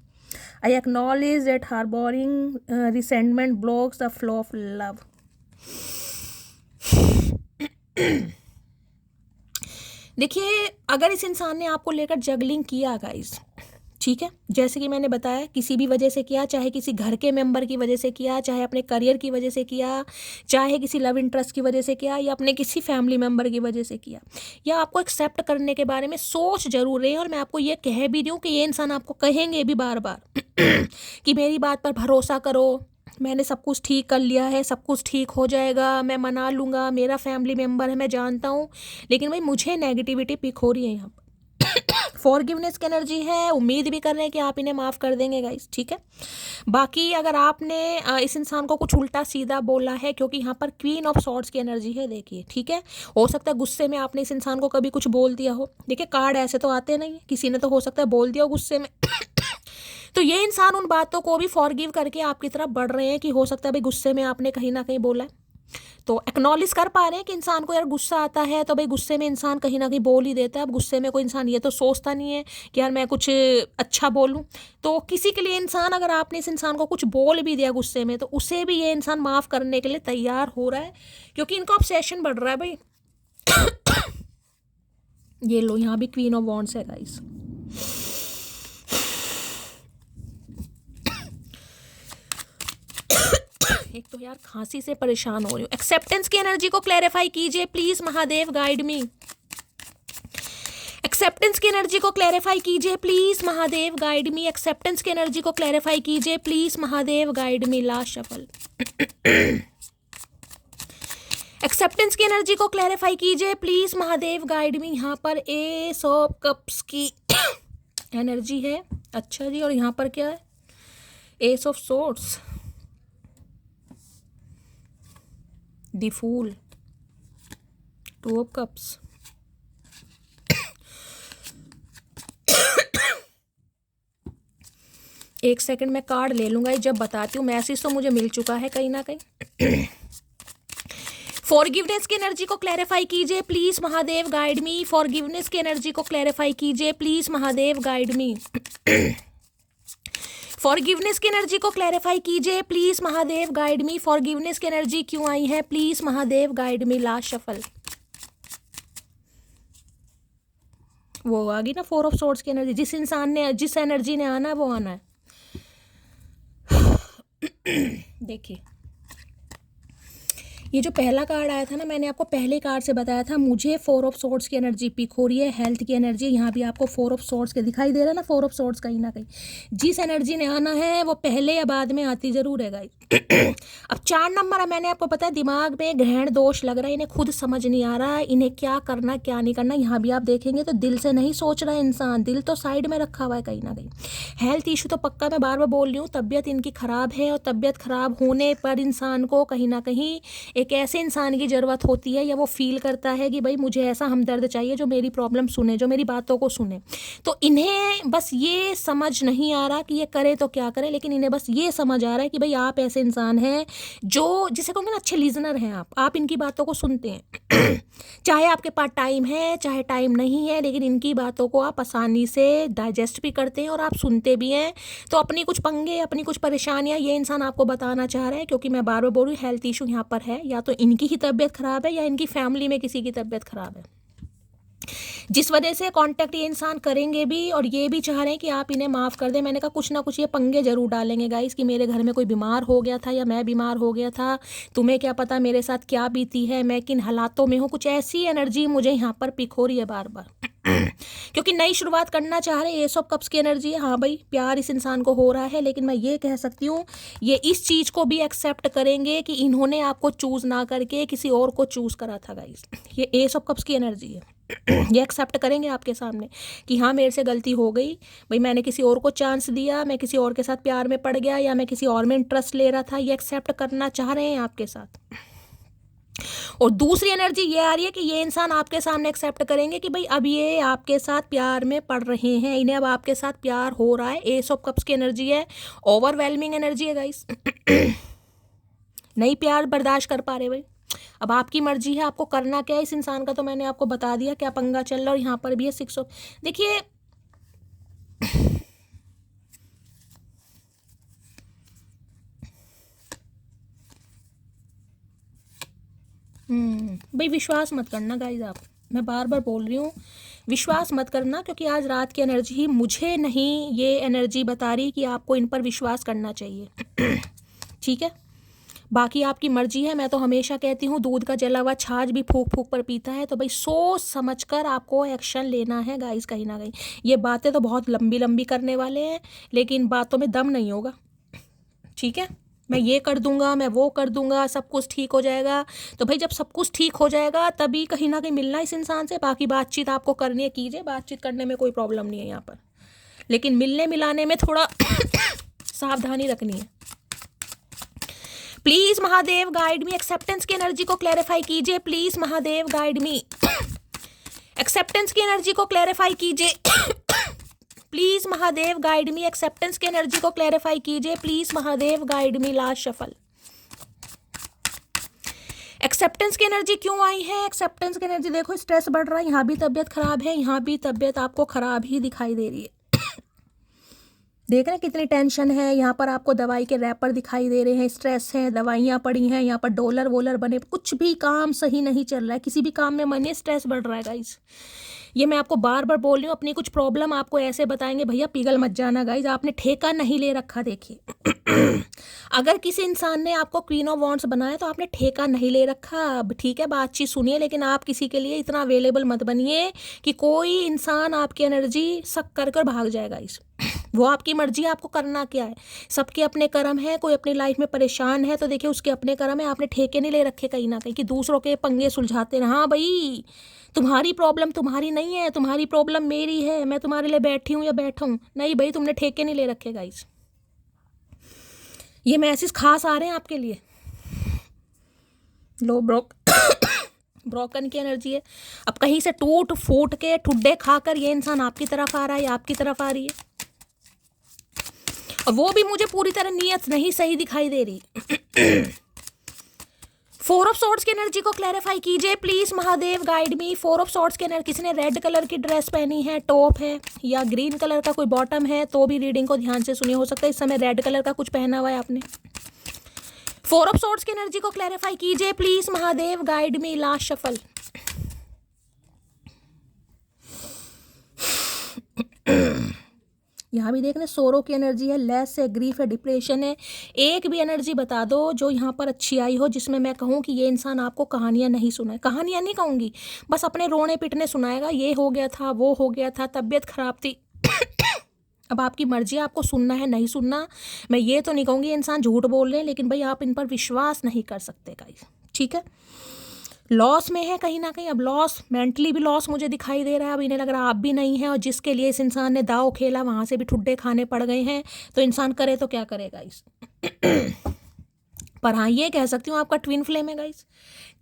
Speaker 1: I acknowledge that harbouring resentment blocks the flow of love. देखिए, अगर इस इंसान ने आपको लेकर जगलिंग किया गाइस, ठीक है, जैसे कि मैंने बताया, किसी भी वजह से किया, चाहे किसी घर के मेंबर की वजह से किया, चाहे अपने करियर की वजह से किया, चाहे किसी लव इंटरेस्ट की वजह से किया, या अपने किसी फैमिली मेंबर की वजह से किया, या आपको एक्सेप्ट करने के बारे में सोच जरूर रहे हैं, और मैं आपको ये कह भी दूँ कि ये इंसान आपको कहेंगे भी बार बार कि मेरी बात पर भरोसा करो, मैंने सब कुछ ठीक कर लिया है, सब कुछ ठीक हो जाएगा, मैं मना लूँगा, मेरा फैमिली मेम्बर है, मैं जानता हूँ, लेकिन भाई मुझे नेगेटिविटी पिक हो रही है यहाँ पर। फॉरगिवनेस की एनर्जी है, उम्मीद भी कर रहे हैं कि आप इन्हें माफ़ कर देंगे गाइस, ठीक है। बाकी अगर आपने इस इंसान को कुछ उल्टा सीधा बोला है, क्योंकि यहाँ पर क्वीन ऑफ सॉर्ड्स की एनर्जी है, देखिए, ठीक है, हो सकता है गुस्से में आपने इस इंसान को कभी कुछ बोल दिया हो। देखिए, कार्ड ऐसे तो आते नहीं, किसी ने तो हो सकता है बोल दिया हो गुस्से में। तो ये इंसान उन बातों को भी फॉरगिव करके आपकी तरफ बढ़ रहे हैं कि हो सकता है भाई गुस्से में आपने कहीं ना कहीं बोला है, तो एक्नॉलेज कर पा रहे हैं कि इंसान को यार गुस्सा आता है, तो भाई गुस्से में इंसान कहीं ना कहीं बोल ही देता है। अब गुस्से में कोई इंसान ये तो सोचता नहीं है कि यार मैं कुछ अच्छा बोलूं, तो किसी के लिए इंसान, अगर आपने इस इंसान को कुछ बोल भी दिया गुस्से में, तो उसे भी ये इंसान माफ़ करने के लिए तैयार हो रहा है, क्योंकि इनका ऑब्सेशन बढ़ रहा है भाई। ये लो, यहाँ भी क्वीन ऑफ वॉन्ड्स है गाइस। एक तो यार खांसी से परेशान हो रही हूँ। एक्सेप्टेंस की एनर्जी को क्लैरिफाई कीजिए please, Mahadev guide me. Acceptance की एनर्जी को क्लैरिफाई कीजिए please, Mahadev guide me. Acceptance की एनर्जी को क्लैरिफाई कीजिए please, Mahadev guide me. Last shuffle. Acceptance की एनर्जी को क्लैरिफाई कीजिए प्लीज, महादेव गाइड मी। यहाँ पर एस ऑफ कप्स की एनर्जी है, अच्छा जी, और यहाँ पर क्या है, ace of swords, the fool, two of cups. एक सेकंड मैं कार्ड ले लूंगा, जब बताती हूँ। मैसेज तो मुझे मिल चुका है कहीं ना कहीं। फॉरगिवनेस की एनर्जी को क्लैरिफाई कीजिए please, Mahadev guide me. Forgiveness की एनर्जी को क्लैरिफाई कीजिए please, Mahadev guide me. Forgiveness की एनर्जी को क्लैरिफाई कीजिए please, Mahadev guide me. Forgiveness की एनर्जी क्यों आई है please, Mahadev guide me. Last shuffle. वो आ गई ना, फोर ऑफ सोर्ड्स की एनर्जी। जिस इंसान ने, जिस एनर्जी ने आना है वो आना है। देखिए, ये जो पहला कार्ड आया था ना, मैंने आपको पहले कार्ड से बताया था मुझे फोर ऑफ सोर्ड्स की एनर्जी पिक हो रही है, हेल्थ की एनर्जी। यहाँ भी आपको फोर ऑफ सोर्ड्स के दिखाई दे रहा है ना, फोर ऑफ सोर्ड्स कहीं ना कहीं। जिस एनर्जी ने आना है वो पहले या बाद में आती जरूर है गाइस। अब 4 नंबर है, मैंने आपको पता है दिमाग में ग्रहण दोष लग रहा है, इन्हें खुद समझ नहीं आ रहा है इन्हें क्या करना क्या नहीं करना। यहाँ भी आप देखेंगे तो दिल से नहीं सोच रहा है इंसान, दिल तो साइड में रखा हुआ है कहीं ना कहीं। हेल्थ इशू तो पक्का, मैं बार बार बोल रही हूँ, तबीयत इनकी खराब है, और तबीयत खराब होने पर इंसान को कहीं ना कहीं एक ऐसे इंसान की ज़रूरत होती है, या वो फील करता है कि भाई मुझे ऐसा हमदर्द चाहिए जो मेरी प्रॉब्लम सुने, जो मेरी बातों को सुने। तो इन्हें बस ये समझ नहीं आ रहा कि ये करे तो क्या करे, लेकिन इन्हें बस ये समझ आ रहा है कि भाई आप ऐसे इंसान हैं जो, जिसे कहूँगे ना, अच्छे लिजनर हैं आप इनकी बातों को सुनते हैं। चाहे आपके पास टाइम है चाहे टाइम नहीं है, लेकिन इनकी बातों को आप आसानी से डाइजेस्ट भी करते हैं और आप सुनते भी हैं। तो अपनी कुछ पंगे, अपनी कुछ परेशानियां ये इंसान आपको बताना चाह रहा है, क्योंकि मैं बार बार बोल रही हूँ हेल्थ इशू यहाँ पर है, या तो इनकी ही तबीयत खराब है या इनकी फैमिली में किसी की तबीयत खराब है, जिस वजह से कांटेक्ट ये इंसान करेंगे भी, और ये भी चाह रहे हैं कि आप इन्हें माफ़ कर दें। मैंने कहा कुछ ना कुछ ये पंगे जरूर डालेंगे गाइस, कि मेरे घर में कोई बीमार हो गया था या मैं बीमार हो गया था, तुम्हें क्या पता मेरे साथ क्या बीती है, मैं किन हालातों में हूँ। कुछ ऐसी एनर्जी मुझे यहाँ पर पिक हो रही है बार बार, क्योंकि नई शुरुआत करना चाह रहे हैं। ये सब कप्स की एनर्जी है। हाँ भाई, प्यार इस इंसान को हो रहा है, लेकिन मैं ये कह सकती हूँ ये इस चीज़ को भी एक्सेप्ट करेंगे कि इन्होंने आपको चूज़ ना करके किसी और को चूज़ करा था गाइस। ये एस ऑफ कप्स की एनर्जी है। ये एक्सेप्ट करेंगे आपके सामने कि हाँ मेरे से गलती हो गई भाई, मैंने किसी और को चांस दिया, मैं किसी और के साथ प्यार में पड़ गया, या मैं किसी और में इंटरेस्ट ले रहा था। ये एक्सेप्ट करना चाह रहे हैं आपके साथ। और दूसरी एनर्जी ये आ रही है कि ये इंसान आपके सामने एक्सेप्ट करेंगे कि भाई अब ये आपके साथ प्यार में पड़ रहे हैं, इन्हें अब आपके साथ प्यार हो रहा है। एस ऑफ कप्स की एनर्जी है, ओवरवेलमिंग एनर्जी है गाइस। नहीं प्यार बर्दाश्त कर पा रहे भाई, अब आपकी मर्जी है आपको करना क्या है। इस इंसान का तो मैंने आपको बता दिया क्या पंगा चल रहा है। और यहाँ पर भी है 6 ऑफ, देखिए भाई विश्वास मत करना गाइज आप, मैं बार बार बोल रही हूँ विश्वास मत करना, क्योंकि आज रात की एनर्जी ही मुझे नहीं ये एनर्जी बता रही कि आपको इन पर विश्वास करना चाहिए। ठीक है, बाकी आपकी मर्जी है। मैं तो हमेशा कहती हूँ दूध का जला हुआ छाछ भी फूक फूक पर पीता है। तो भाई सोच समझ कर आपको एक्शन लेना है गाइज। कहीं ना कहीं ये बातें तो बहुत लंबी लंबी करने वाले हैं, लेकिन बातों में दम नहीं होगा। ठीक है, मैं ये कर दूंगा, मैं वो कर दूंगा, सब कुछ ठीक हो जाएगा। तो भाई जब सब कुछ ठीक हो जाएगा तभी कहीं ना कहीं मिलना इस इंसान से। बाकी बातचीत आपको करनी है कीजिए, बातचीत करने में कोई प्रॉब्लम नहीं है यहाँ पर, लेकिन मिलने मिलाने में थोड़ा सावधानी रखनी है। Please Mahadev guide me, acceptance की एनर्जी को क्लैरिफाई कीजिए। Please Mahadev guide me, acceptance की एनर्जी को क्लैरिफाई कीजिए। Please Mahadev guide me, acceptance की एनर्जी को क्लैरिफाई कीजिए। Please Mahadev guide me, last shuffle. Acceptance की एनर्जी क्यों आई है? एक्सेप्टेंस की एनर्जी देखो, स्ट्रेस बढ़ रहा है, यहाँ भी तबीयत खराब है, यहाँ भी तबीयत आपको खराब ही दिखाई दे रही है। देख रहे हैं कितनी टेंशन है। यहाँ पर आपको दवाई के रैपर दिखाई दे रहे हैं, स्ट्रेस है, दवाइयाँ पड़ी हैं, यहाँ पर डॉलर वोलर बने, कुछ भी काम सही नहीं चल रहा है, किसी भी काम में मन स्ट्रेस बढ़ रहा है गाइस। ये मैं आपको बार बार बोल रही हूँ, अपनी कुछ प्रॉब्लम आपको ऐसे बताएंगे, भैया पिघल मत जाना गाइज, आपने ठेका नहीं ले रखा। देखिए अगर किसी इंसान ने आपको क्वीन ऑफ वॉन्ड्स बनाया तो आपने ठेका नहीं ले रखा। अब ठीक है, बातचीत सुनिए, लेकिन आप किसी के लिए इतना अवेलेबल मत बनिए कि कोई इंसान आपकी एनर्जी सक कर कर भाग जाएगा। इस वो आपकी मर्जी है, आपको करना क्या है। सबके अपने कर्म है, कोई अपनी लाइफ में परेशान है तो देखिए उसके अपने कर्म है। आपने ठेके नहीं ले रखे कहीं ना कहीं कि दूसरों के पंगे सुलझाते रहे। हाँ भाई, तुम्हारी प्रॉब्लम तुम्हारी नहीं है, तुम्हारी प्रॉब्लम मेरी है, मैं तुम्हारे लिए बैठी हूँ या बैठा हूँ। नहीं भाई, तुमने ठेके नहीं ले रखे गाइस। ये मैसेज खास आ रहे हैं आपके लिए। लो ब्रोकन की एनर्जी है। अब कहीं से टूट फूट के ठुड्डे खाकर ये इंसान आपकी तरफ आ रहा है या आपकी तरफ आ रही है, और वो भी मुझे पूरी तरह नीयत नहीं सही दिखाई दे रही। 4 ऑफ सॉर्ड्स की एनर्जी को क्लैरिफाई कीजिए please Mahadev guide me. 4 of swords की एनर्जी, किसी ने रेड कलर की ड्रेस पहनी है, टॉप है, या ग्रीन कलर का कोई बॉटम है तो भी रीडिंग को ध्यान से सुनिए। हो सकता है इस समय रेड कलर का कुछ पहना हुआ है आपने। 4 ऑफ सॉर्ड्स की एनर्जी को क्लैरिफाई कीजिए please Mahadev guide me, last shuffle. यहाँ भी देखने सोरो की एनर्जी है, लेस है, ग्रीफ है, डिप्रेशन है। एक भी एनर्जी बता दो जो यहाँ पर अच्छी आई हो, जिसमें मैं कहूँ कि ये इंसान आपको कहानियाँ नहीं सुनाए। कहानियाँ नहीं कहूँगी, बस अपने रोने पिटने सुनाएगा, ये हो गया था, वो हो गया था, तबीयत खराब थी। अब आपकी मर्जी है, आपको सुनना है नहीं सुनना। मैं ये तो नहीं कहूँगी इंसान झूठ बोल रहे हैं, लेकिन भाई आप इन पर विश्वास नहीं कर सकते गाइस। ठीक है, लॉस में है कहीं ना कहीं। अब लॉस, मेंटली भी लॉस मुझे दिखाई दे रहा है। अब इन्हें लग रहा है आप भी नहीं है, और जिसके लिए इस इंसान ने दाव खेला वहाँ से भी ठुड्डे खाने पड़ गए हैं। तो इंसान करे तो क्या करेगा इस पर हाँ, ये कह सकती हूँ आपका ट्विन फ्लेम है गाइस।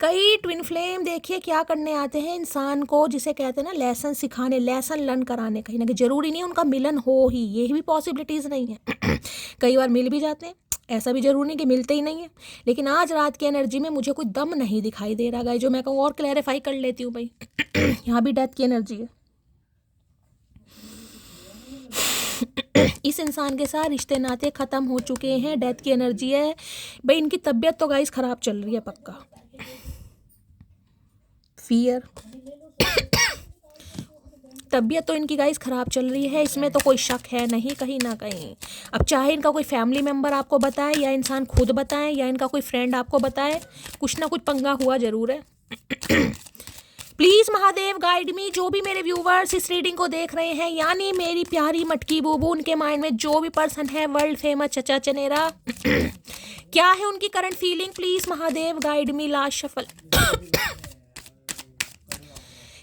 Speaker 1: कई ट्विन फ्लेम देखिए क्या करने आते हैं इंसान को, जिसे कहते हैं ना लेसन सिखाने, लेसन लर्न कराने। कहीं ना कहीं जरूरी नहीं उनका मिलन हो ही, ये भी पॉसिबिलिटीज़ नहीं है। कई बार मिल भी जाते हैं, ऐसा भी जरूरी नहीं कि मिलते ही नहीं है। लेकिन आज रात की एनर्जी में मुझे कोई दम नहीं दिखाई दे रहा गाइस, जो मैं कहूँ। और क्लैरिफाई कर लेती हूँ भाई। यहाँ भी डेथ की एनर्जी है। इस इंसान के साथ रिश्ते नाते खत्म हो चुके हैं, डेथ की एनर्जी है भाई। इनकी तबीयत तो गाइस खराब चल रही है पक्का। फियर, तबीयत तो इनकी गाइस खराब चल रही है, इसमें तो कोई शक है नहीं कहीं ना कहीं। अब चाहे इनका कोई फैमिली मेंबर आपको बताए, या इंसान खुद बताए, या इनका कोई फ्रेंड आपको बताए, कुछ ना कुछ पंगा हुआ जरूर है। प्लीज महादेव गाइड मी। जो भी मेरे व्यूवर्स इस रीडिंग को देख रहे हैं, यानी मेरी प्यारी मटकी बूबू, उनके माइंड में जो भी पर्सन है वर्ल्ड फेमस चचा चनेरा, क्या है उनकी current feeling, please Mahadev guide me, last shuffle.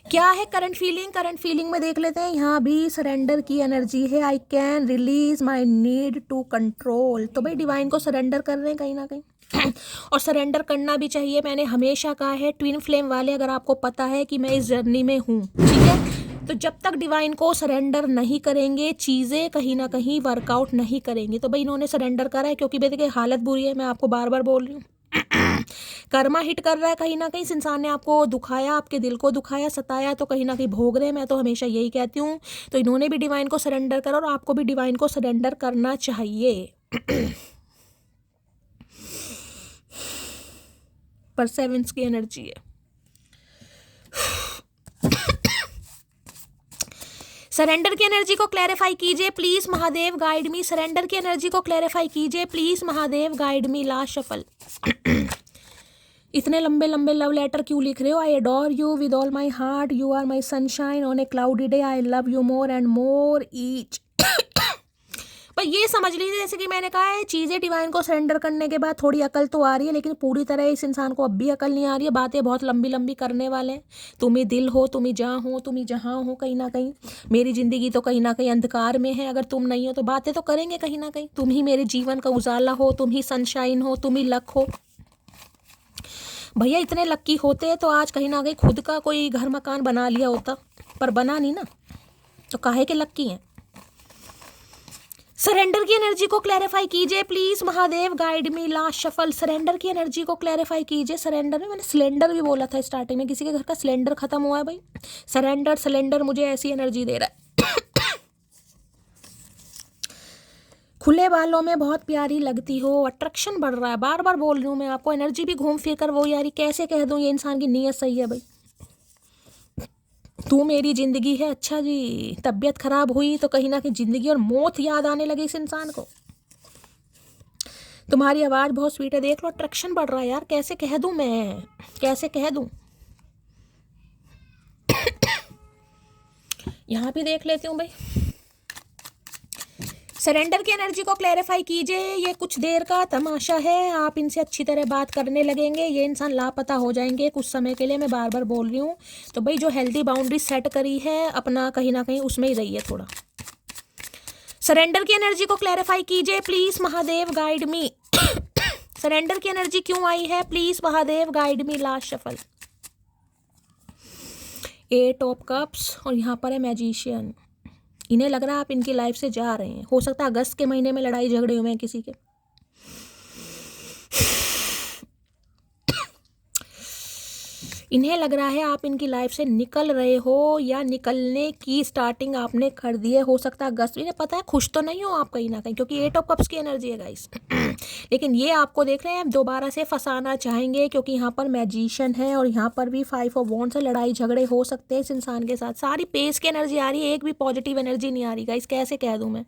Speaker 1: क्या है करंट फीलिंग? करंट फीलिंग में देख लेते हैं। यहाँ भी सरेंडर की एनर्जी है। I can release my need to control. तो भाई डिवाइन को सरेंडर कर रहे हैं कहीं ना कहीं, और सरेंडर करना भी चाहिए। मैंने हमेशा कहा है ट्विन फ्लेम वाले, अगर आपको पता है कि मैं इस जर्नी में हूँ, ठीक है, तो जब तक डिवाइन को सरेंडर नहीं करेंगे चीज़ें कहीं ना कहीं वर्कआउट नहीं करेंगे। तो भाई इन्होंने सरेंडर करा है, क्योंकि भाई देखिए हालत बुरी है, मैं आपको बार बार बोल रही हूँ। कर्मा हिट कर रहा है कहीं ना कहीं। इस इंसान ने आपको दुखाया, आपके दिल को दुखाया, सताया, तो कहीं ना कहीं भोग रहे हैं। मैं तो हमेशा यही कहती हूँ। तो इन्होंने भी डिवाइन को सरेंडर करा और आपको भी डिवाइन को सरेंडर करना चाहिए। परसेवेंस की एनर्जी है। सरेंडर की एनर्जी को क्लैरिफाई कीजिए please Mahadev, guide me. Surrender की एनर्जी को क्लैरिफाई कीजिए please Mahadev, guide me. Last shuffle. इतने लंबे लंबे लव लेटर क्यों लिख रहे हो? I adore you with all my heart, you are my sunshine on a cloudy day, I love you more and more each. पर ये समझ लीजिए, जैसे कि मैंने कहा है, चीज़ें डिवाइन को सरेंडर करने के बाद थोड़ी अकल तो आ रही है, लेकिन पूरी तरह इस इंसान को अब भी अकल नहीं आ रही है। बातें बहुत लंबी लंबी करने वाले हैं। तुम ही दिल हो, तुम ही जहाँ हो, तुम ही जहाँ हो। कहीं ना कहीं मेरी ज़िंदगी तो कहीं ना कहीं अंधकार में है, अगर तुम नहीं हो तो बातें तो करेंगे कहीं ना कहीं। तुम ही मेरे जीवन का उजाला हो, तुम ही सनशाइन हो, तुम ही लक हो। भैया इतने लक्की होते तो आज कहीं ना कहीं खुद का कोई घर मकान बना लिया होता, पर बना नहीं ना, तो काहे के लक्की हैं। सरेंडर की एनर्जी को क्लैरिफाई कीजिए please Mahadev, guide me. Last shuffle. Surrender की एनर्जी को क्लैरिफाई कीजिए। सरेंडर में मैंने सिलेंडर भी बोला था स्टार्टिंग में, किसी के घर का सिलेंडर खत्म हुआ है भाई। सरेंडर सिलेंडर मुझे ऐसी एनर्जी दे रहा है। खुले बालों में बहुत प्यारी लगती हो, अट्रैक्शन बढ़ रहा है। बार बार बोल रही हूँ मैं आपको, एनर्जी भी घूम फिर कर वो यारी कैसे कह दूँ, ये इंसान की नीयत सही है भाई। तू मेरी जिंदगी है। अच्छा जी, तबीयत खराब हुई तो कहीं ना कहीं जिंदगी और मौत याद आने लगी इस इंसान को। तुम्हारी आवाज़ बहुत स्वीट है, देख लो अट्रैक्शन बढ़ रहा है यार। कैसे कह दूं मैं, कैसे कह दूं। यहाँ भी देख लेती हूँ भाई। सरेंडर की एनर्जी को क्लैरिफाई कीजिए। ये कुछ देर का तमाशा है, आप इनसे अच्छी तरह बात करने लगेंगे, ये इंसान लापता हो जाएंगे कुछ समय के लिए। मैं बार बार बोल रही हूँ। तो भाई जो हेल्दी बाउंड्री सेट करी है अपना, कहीं ना कहीं उसमें ही रहिए थोड़ा। सरेंडर की एनर्जी को क्लैरिफाई कीजिए please Mahadev, guide me. Surrender की एनर्जी क्यों आई है please Mahadev, guide me. Last shuffle. 8 of cups और यहाँ पर है मैजिशियन। इन्हें लग रहा है आप इनकी लाइफ से जा रहे हैं। हो सकता है अगस्त के महीने में लड़ाई झगड़े हुए हैं किसी के। इन्हें लग रहा है आप इनकी लाइफ से निकल रहे हो या निकलने की स्टार्टिंग आपने कर दी है। हो सकता है अगस्त। इन्हें पता है खुश तो नहीं हो आप कहीं ना कहीं, क्योंकि 8 ऑफ कप्स की एनर्जी है गाइस। लेकिन ये आपको देख रहे हैं दोबारा से फंसाना चाहेंगे, क्योंकि यहाँ पर मैजिशियन है और यहाँ पर भी 5 ऑफ वॉन्ड्स से लड़ाई झगड़े हो सकते हैं इस इंसान के साथ। सारी पेस की एनर्जी आ रही है, एक भी पॉजिटिव एनर्जी नहीं आ रही गाइस। कैसे कह दूँ मैं,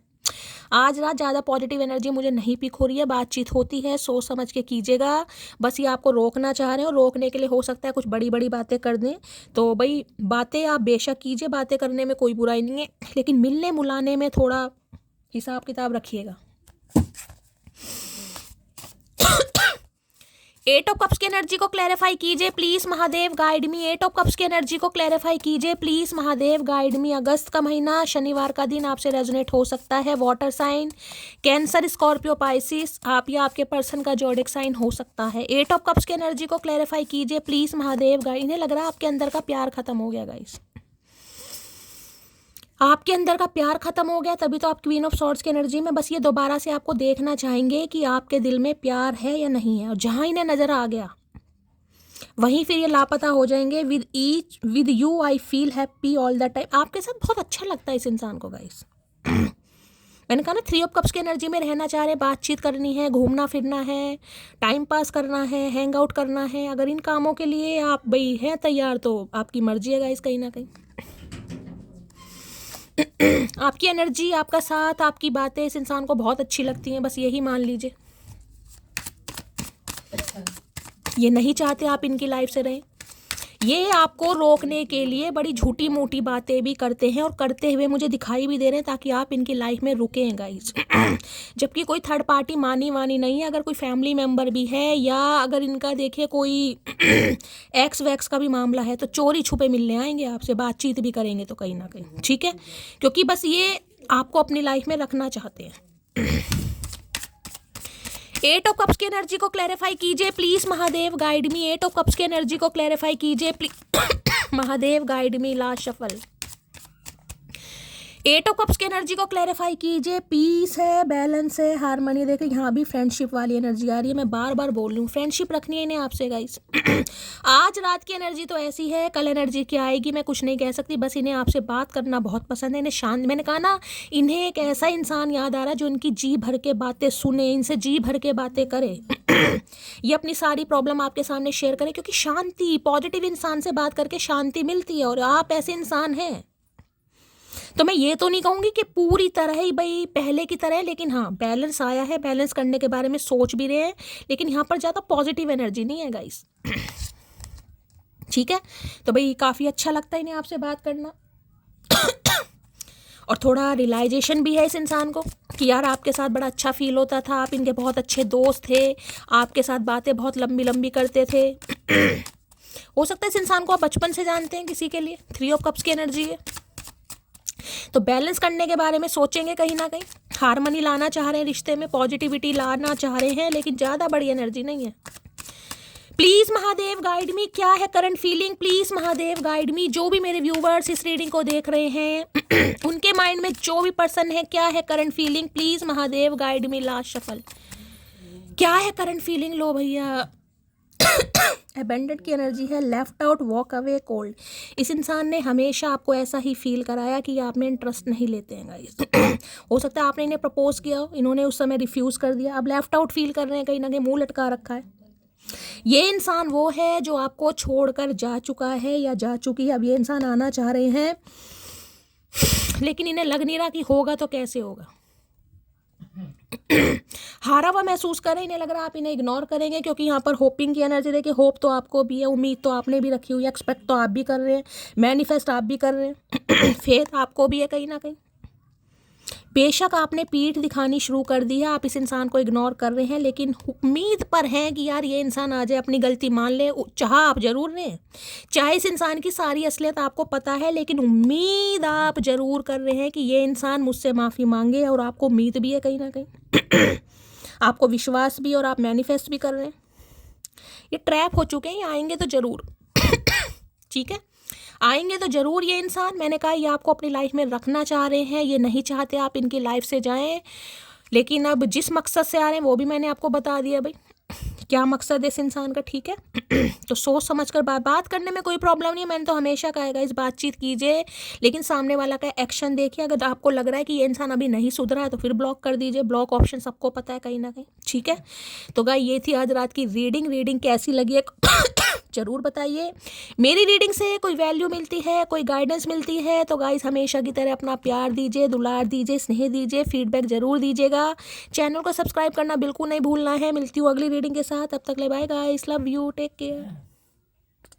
Speaker 1: आज रात ज़्यादा पॉजिटिव एनर्जी मुझे नहीं पिक हो रही है। बातचीत होती है, सोच समझ के कीजिएगा। बस ये आपको रोकना चाह रहे हो, रोकने के लिए हो सकता है कुछ बड़ी बड़ी बातें कर दें। तो भाई बातें आप बेशक कीजिए, बातें करने में कोई बुराई नहीं है, लेकिन मिलने मुलाने में थोड़ा हिसाब किताब रखिएगा। 8 ऑफ कप्स की एनर्जी को क्लैरिफाई कीजिए please Mahadev, guide me. 8 of cups की एनर्जी को क्लैरिफाई कीजिए प्लीज महादेव, गाइड मी। अगस्त का महीना, शनिवार का दिन आपसे रेजोनेट हो सकता है। Water sign, Cancer, Scorpio, Pisces, आप या आपके पर्सन का जोडिक साइन हो सकता है। 8 ऑफ कप्स की एनर्जी को क्लैरिफाई कीजिए प्लीज महादेव, गाइड। इन्हें लग रहा है आपके अंदर का प्यार खत्म हो गया गाइस। आपके अंदर का प्यार खत्म हो गया, तभी तो आप क्वीन ऑफ सॉर्ड्स की एनर्जी में। बस ये दोबारा से आपको देखना चाहेंगे कि आपके दिल में प्यार है या नहीं है, और जहां इन्हें नजर आ गया वहीं फिर ये लापता हो जाएंगे। With you I feel happy all the time. आपके साथ बहुत अच्छा लगता है इस इंसान को गाइस। मैंने कहा ना 3 ऑफ कप्स की एनर्जी में रहना चाह रहे, बातचीत करनी है, घूमना फिरना है, टाइम पास करना है, हैंग आउट करना है। अगर इन कामों के लिए आप भाई हैं तैयार तो आपकी मर्जी है गाइस। कहीं ना कहीं आपकी एनर्जी, आपका साथ, आपकी बातें इस इंसान को बहुत अच्छी लगती हैं। बस यही मान लीजिए। ये नहीं चाहते आप इनकी लाइफ से रहें। ये आपको रोकने के लिए बड़ी झूठी मोटी बातें भी करते हैं और करते हुए मुझे दिखाई भी दे रहे हैं, ताकि आप इनकी लाइफ में रुकें गाइस। जबकि कोई थर्ड पार्टी मानी वानी नहीं है। अगर कोई फैमिली मेम्बर भी है, या अगर इनका देखिए कोई एक्स वैक्स का भी मामला है, तो चोरी छुपे मिलने आएंगे आपसे, बातचीत भी करेंगे तो कहीं ना कहीं, ठीक है। क्योंकि बस ये आपको अपनी लाइफ में रखना चाहते हैं। 8 ऑफ कप्स की एनर्जी को क्लैरिफाई कीजिए please Mahadev, guide me. 8 of cups की एनर्जी को क्लैरिफाई कीजिए please Mahadev, guide me. Last shuffle. Eight of cups की एनर्जी को क्लैरिफाई कीजिए। पीस है, बैलेंस है, हारमोनी। देखिए यहाँ भी फ्रेंडशिप वाली एनर्जी आ रही है। मैं बार बार बोल रही हूँ, फ्रेंडशिप रखनी है इन्हें आपसे गाइस। आज रात की एनर्जी तो ऐसी है, कल एनर्जी क्या आएगी मैं कुछ नहीं कह सकती। बस इन्हें आपसे बात करना बहुत पसंद है, इन्हें शांत, मैंने कहा ना, इन्हें एक ऐसा इंसान याद आ रहा है जो इनकी जी भर के बातें सुने, इनसे जी भर के बातें करे। ये अपनी सारी प्रॉब्लम आपके सामने शेयर करें, क्योंकि शांति, पॉजिटिव इंसान से बात करके शांति मिलती है, और आप ऐसे इंसान हैं। तो मैं ये तो नहीं कहूँगी कि पूरी तरह ही भाई पहले की तरह, लेकिन हाँ बैलेंस आया है, बैलेंस करने के बारे में सोच भी रहे हैं, लेकिन यहाँ पर ज़्यादा पॉजिटिव एनर्जी नहीं है गाइस। ठीक है, तो भाई काफ़ी अच्छा लगता है इन्हें आपसे बात करना। और थोड़ा रियलाइजेशन भी है इस इंसान को कि यार आपके साथ बड़ा अच्छा फील होता था, आप इनके बहुत अच्छे दोस्त थे, आपके साथ बातें बहुत लंबी लंबी करते थे। हो सकता है इस इंसान को आप बचपन से जानते हैं किसी के लिए। 3 ऑफ कप्स की एनर्जी है, तो बैलेंस करने के बारे में सोचेंगे कहीं ना कहीं, हारमोनी लाना चाह रहे हैं रिश्ते में, पॉजिटिविटी लाना चाह रहे हैं, लेकिन ज़्यादा बड़ी एनर्जी नहीं है। प्लीज़ महादेव गाइड मी, क्या है current feeling, please Mahadev guide मी। जो भी मेरे व्यूवर्स इस रीडिंग को देख रहे हैं उनके माइंड में जो भी पर्सन है, क्या है current feeling, please Mahadev guide me. Last shuffle, क्या है करंट फीलिंग, लो भैया। अबेंडेंट की एनर्जी है, left out, walk away, cold. इस इंसान ने हमेशा आपको ऐसा ही फील कराया कि आप में इंटरेस्ट नहीं लेते हैं गाइस। हो सकता है आपने इन्हें प्रपोज किया हो, इन्होंने उस समय रिफ्यूज़ कर दिया, अब लेफ्ट आउट फील कर रहे हैं, कहीं ना कहीं मुंह लटका रखा है। ये इंसान वो है जो आपको छोड़कर जा चुका है या जा चुकी है, अब ये इंसान आना चाह रहे हैं, लेकिन इन्हें लग नहीं रहा कि होगा तो कैसे होगा। हारा हुआ महसूस करें, इन्हें लग रहा है आप इन्हें इग्नोर करेंगे, क्योंकि यहाँ पर होपिंग की एनर्जी देखिए। होप तो आपको भी है, उम्मीद तो आपने भी रखी हुई है, एक्सपेक्ट तो आप भी कर रहे हैं, मैनिफेस्ट आप भी कर रहे हैं, फेथ आपको भी है कहीं ना कहीं। बेशक आपने पीठ दिखानी शुरू कर दी है, आप इस इंसान को इग्नोर कर रहे हैं, लेकिन उम्मीद पर हैं कि यार ये इंसान आ जाए, अपनी गलती मान ले। चाह आप जरूर रहे हैं, चाहे इस इंसान की सारी असलियत आपको पता है, लेकिन उम्मीद आप जरूर कर रहे हैं कि ये इंसान मुझसे माफ़ी मांगे, और आपको उम्मीद भी है कहीं ना कहीं। आपको विश्वास भी, और आप मैनिफेस्ट भी कर रहे हैं। ये ट्रैप हो चुके हैं, ये आएंगे तो ज़रूर। ठीक है, आएंगे तो ज़रूर ये इंसान। मैंने कहा ये आपको अपनी लाइफ में रखना चाह रहे हैं, ये नहीं चाहते आप इनकी लाइफ से जाएं, लेकिन अब जिस मकसद से आ रहे हैं वो भी मैंने आपको बता दिया भाई, क्या मकसद है इस इंसान का। ठीक है, तो सोच समझ कर बात करने में कोई प्रॉब्लम नहीं है। मैंने तो हमेशा कहा है इस बातचीत कीजिए, लेकिन सामने वाला का एक्शन देखिए। अगर आपको लग रहा है कि ये इंसान अभी नहीं सुधरा है तो फिर ब्लॉक कर दीजिए, ब्लॉक ऑप्शन सबको पता है कहीं ना कहीं। ठीक है, तो गाइस ये थी आज रात की रीडिंग कैसी लगी है ज़रूर बताइए। मेरी रीडिंग से कोई वैल्यू मिलती है, कोई गाइडेंस मिलती है, तो गाइस हमेशा की तरह अपना प्यार दीजिए, दुलार दीजिए, स्नेह दीजिए, फीडबैक ज़रूर दीजिएगा। चैनल को सब्सक्राइब करना बिल्कुल नहीं भूलना है। मिलती हूँ अगली रीडिंग के साथ, तब तक ले bye guys, love you, take care.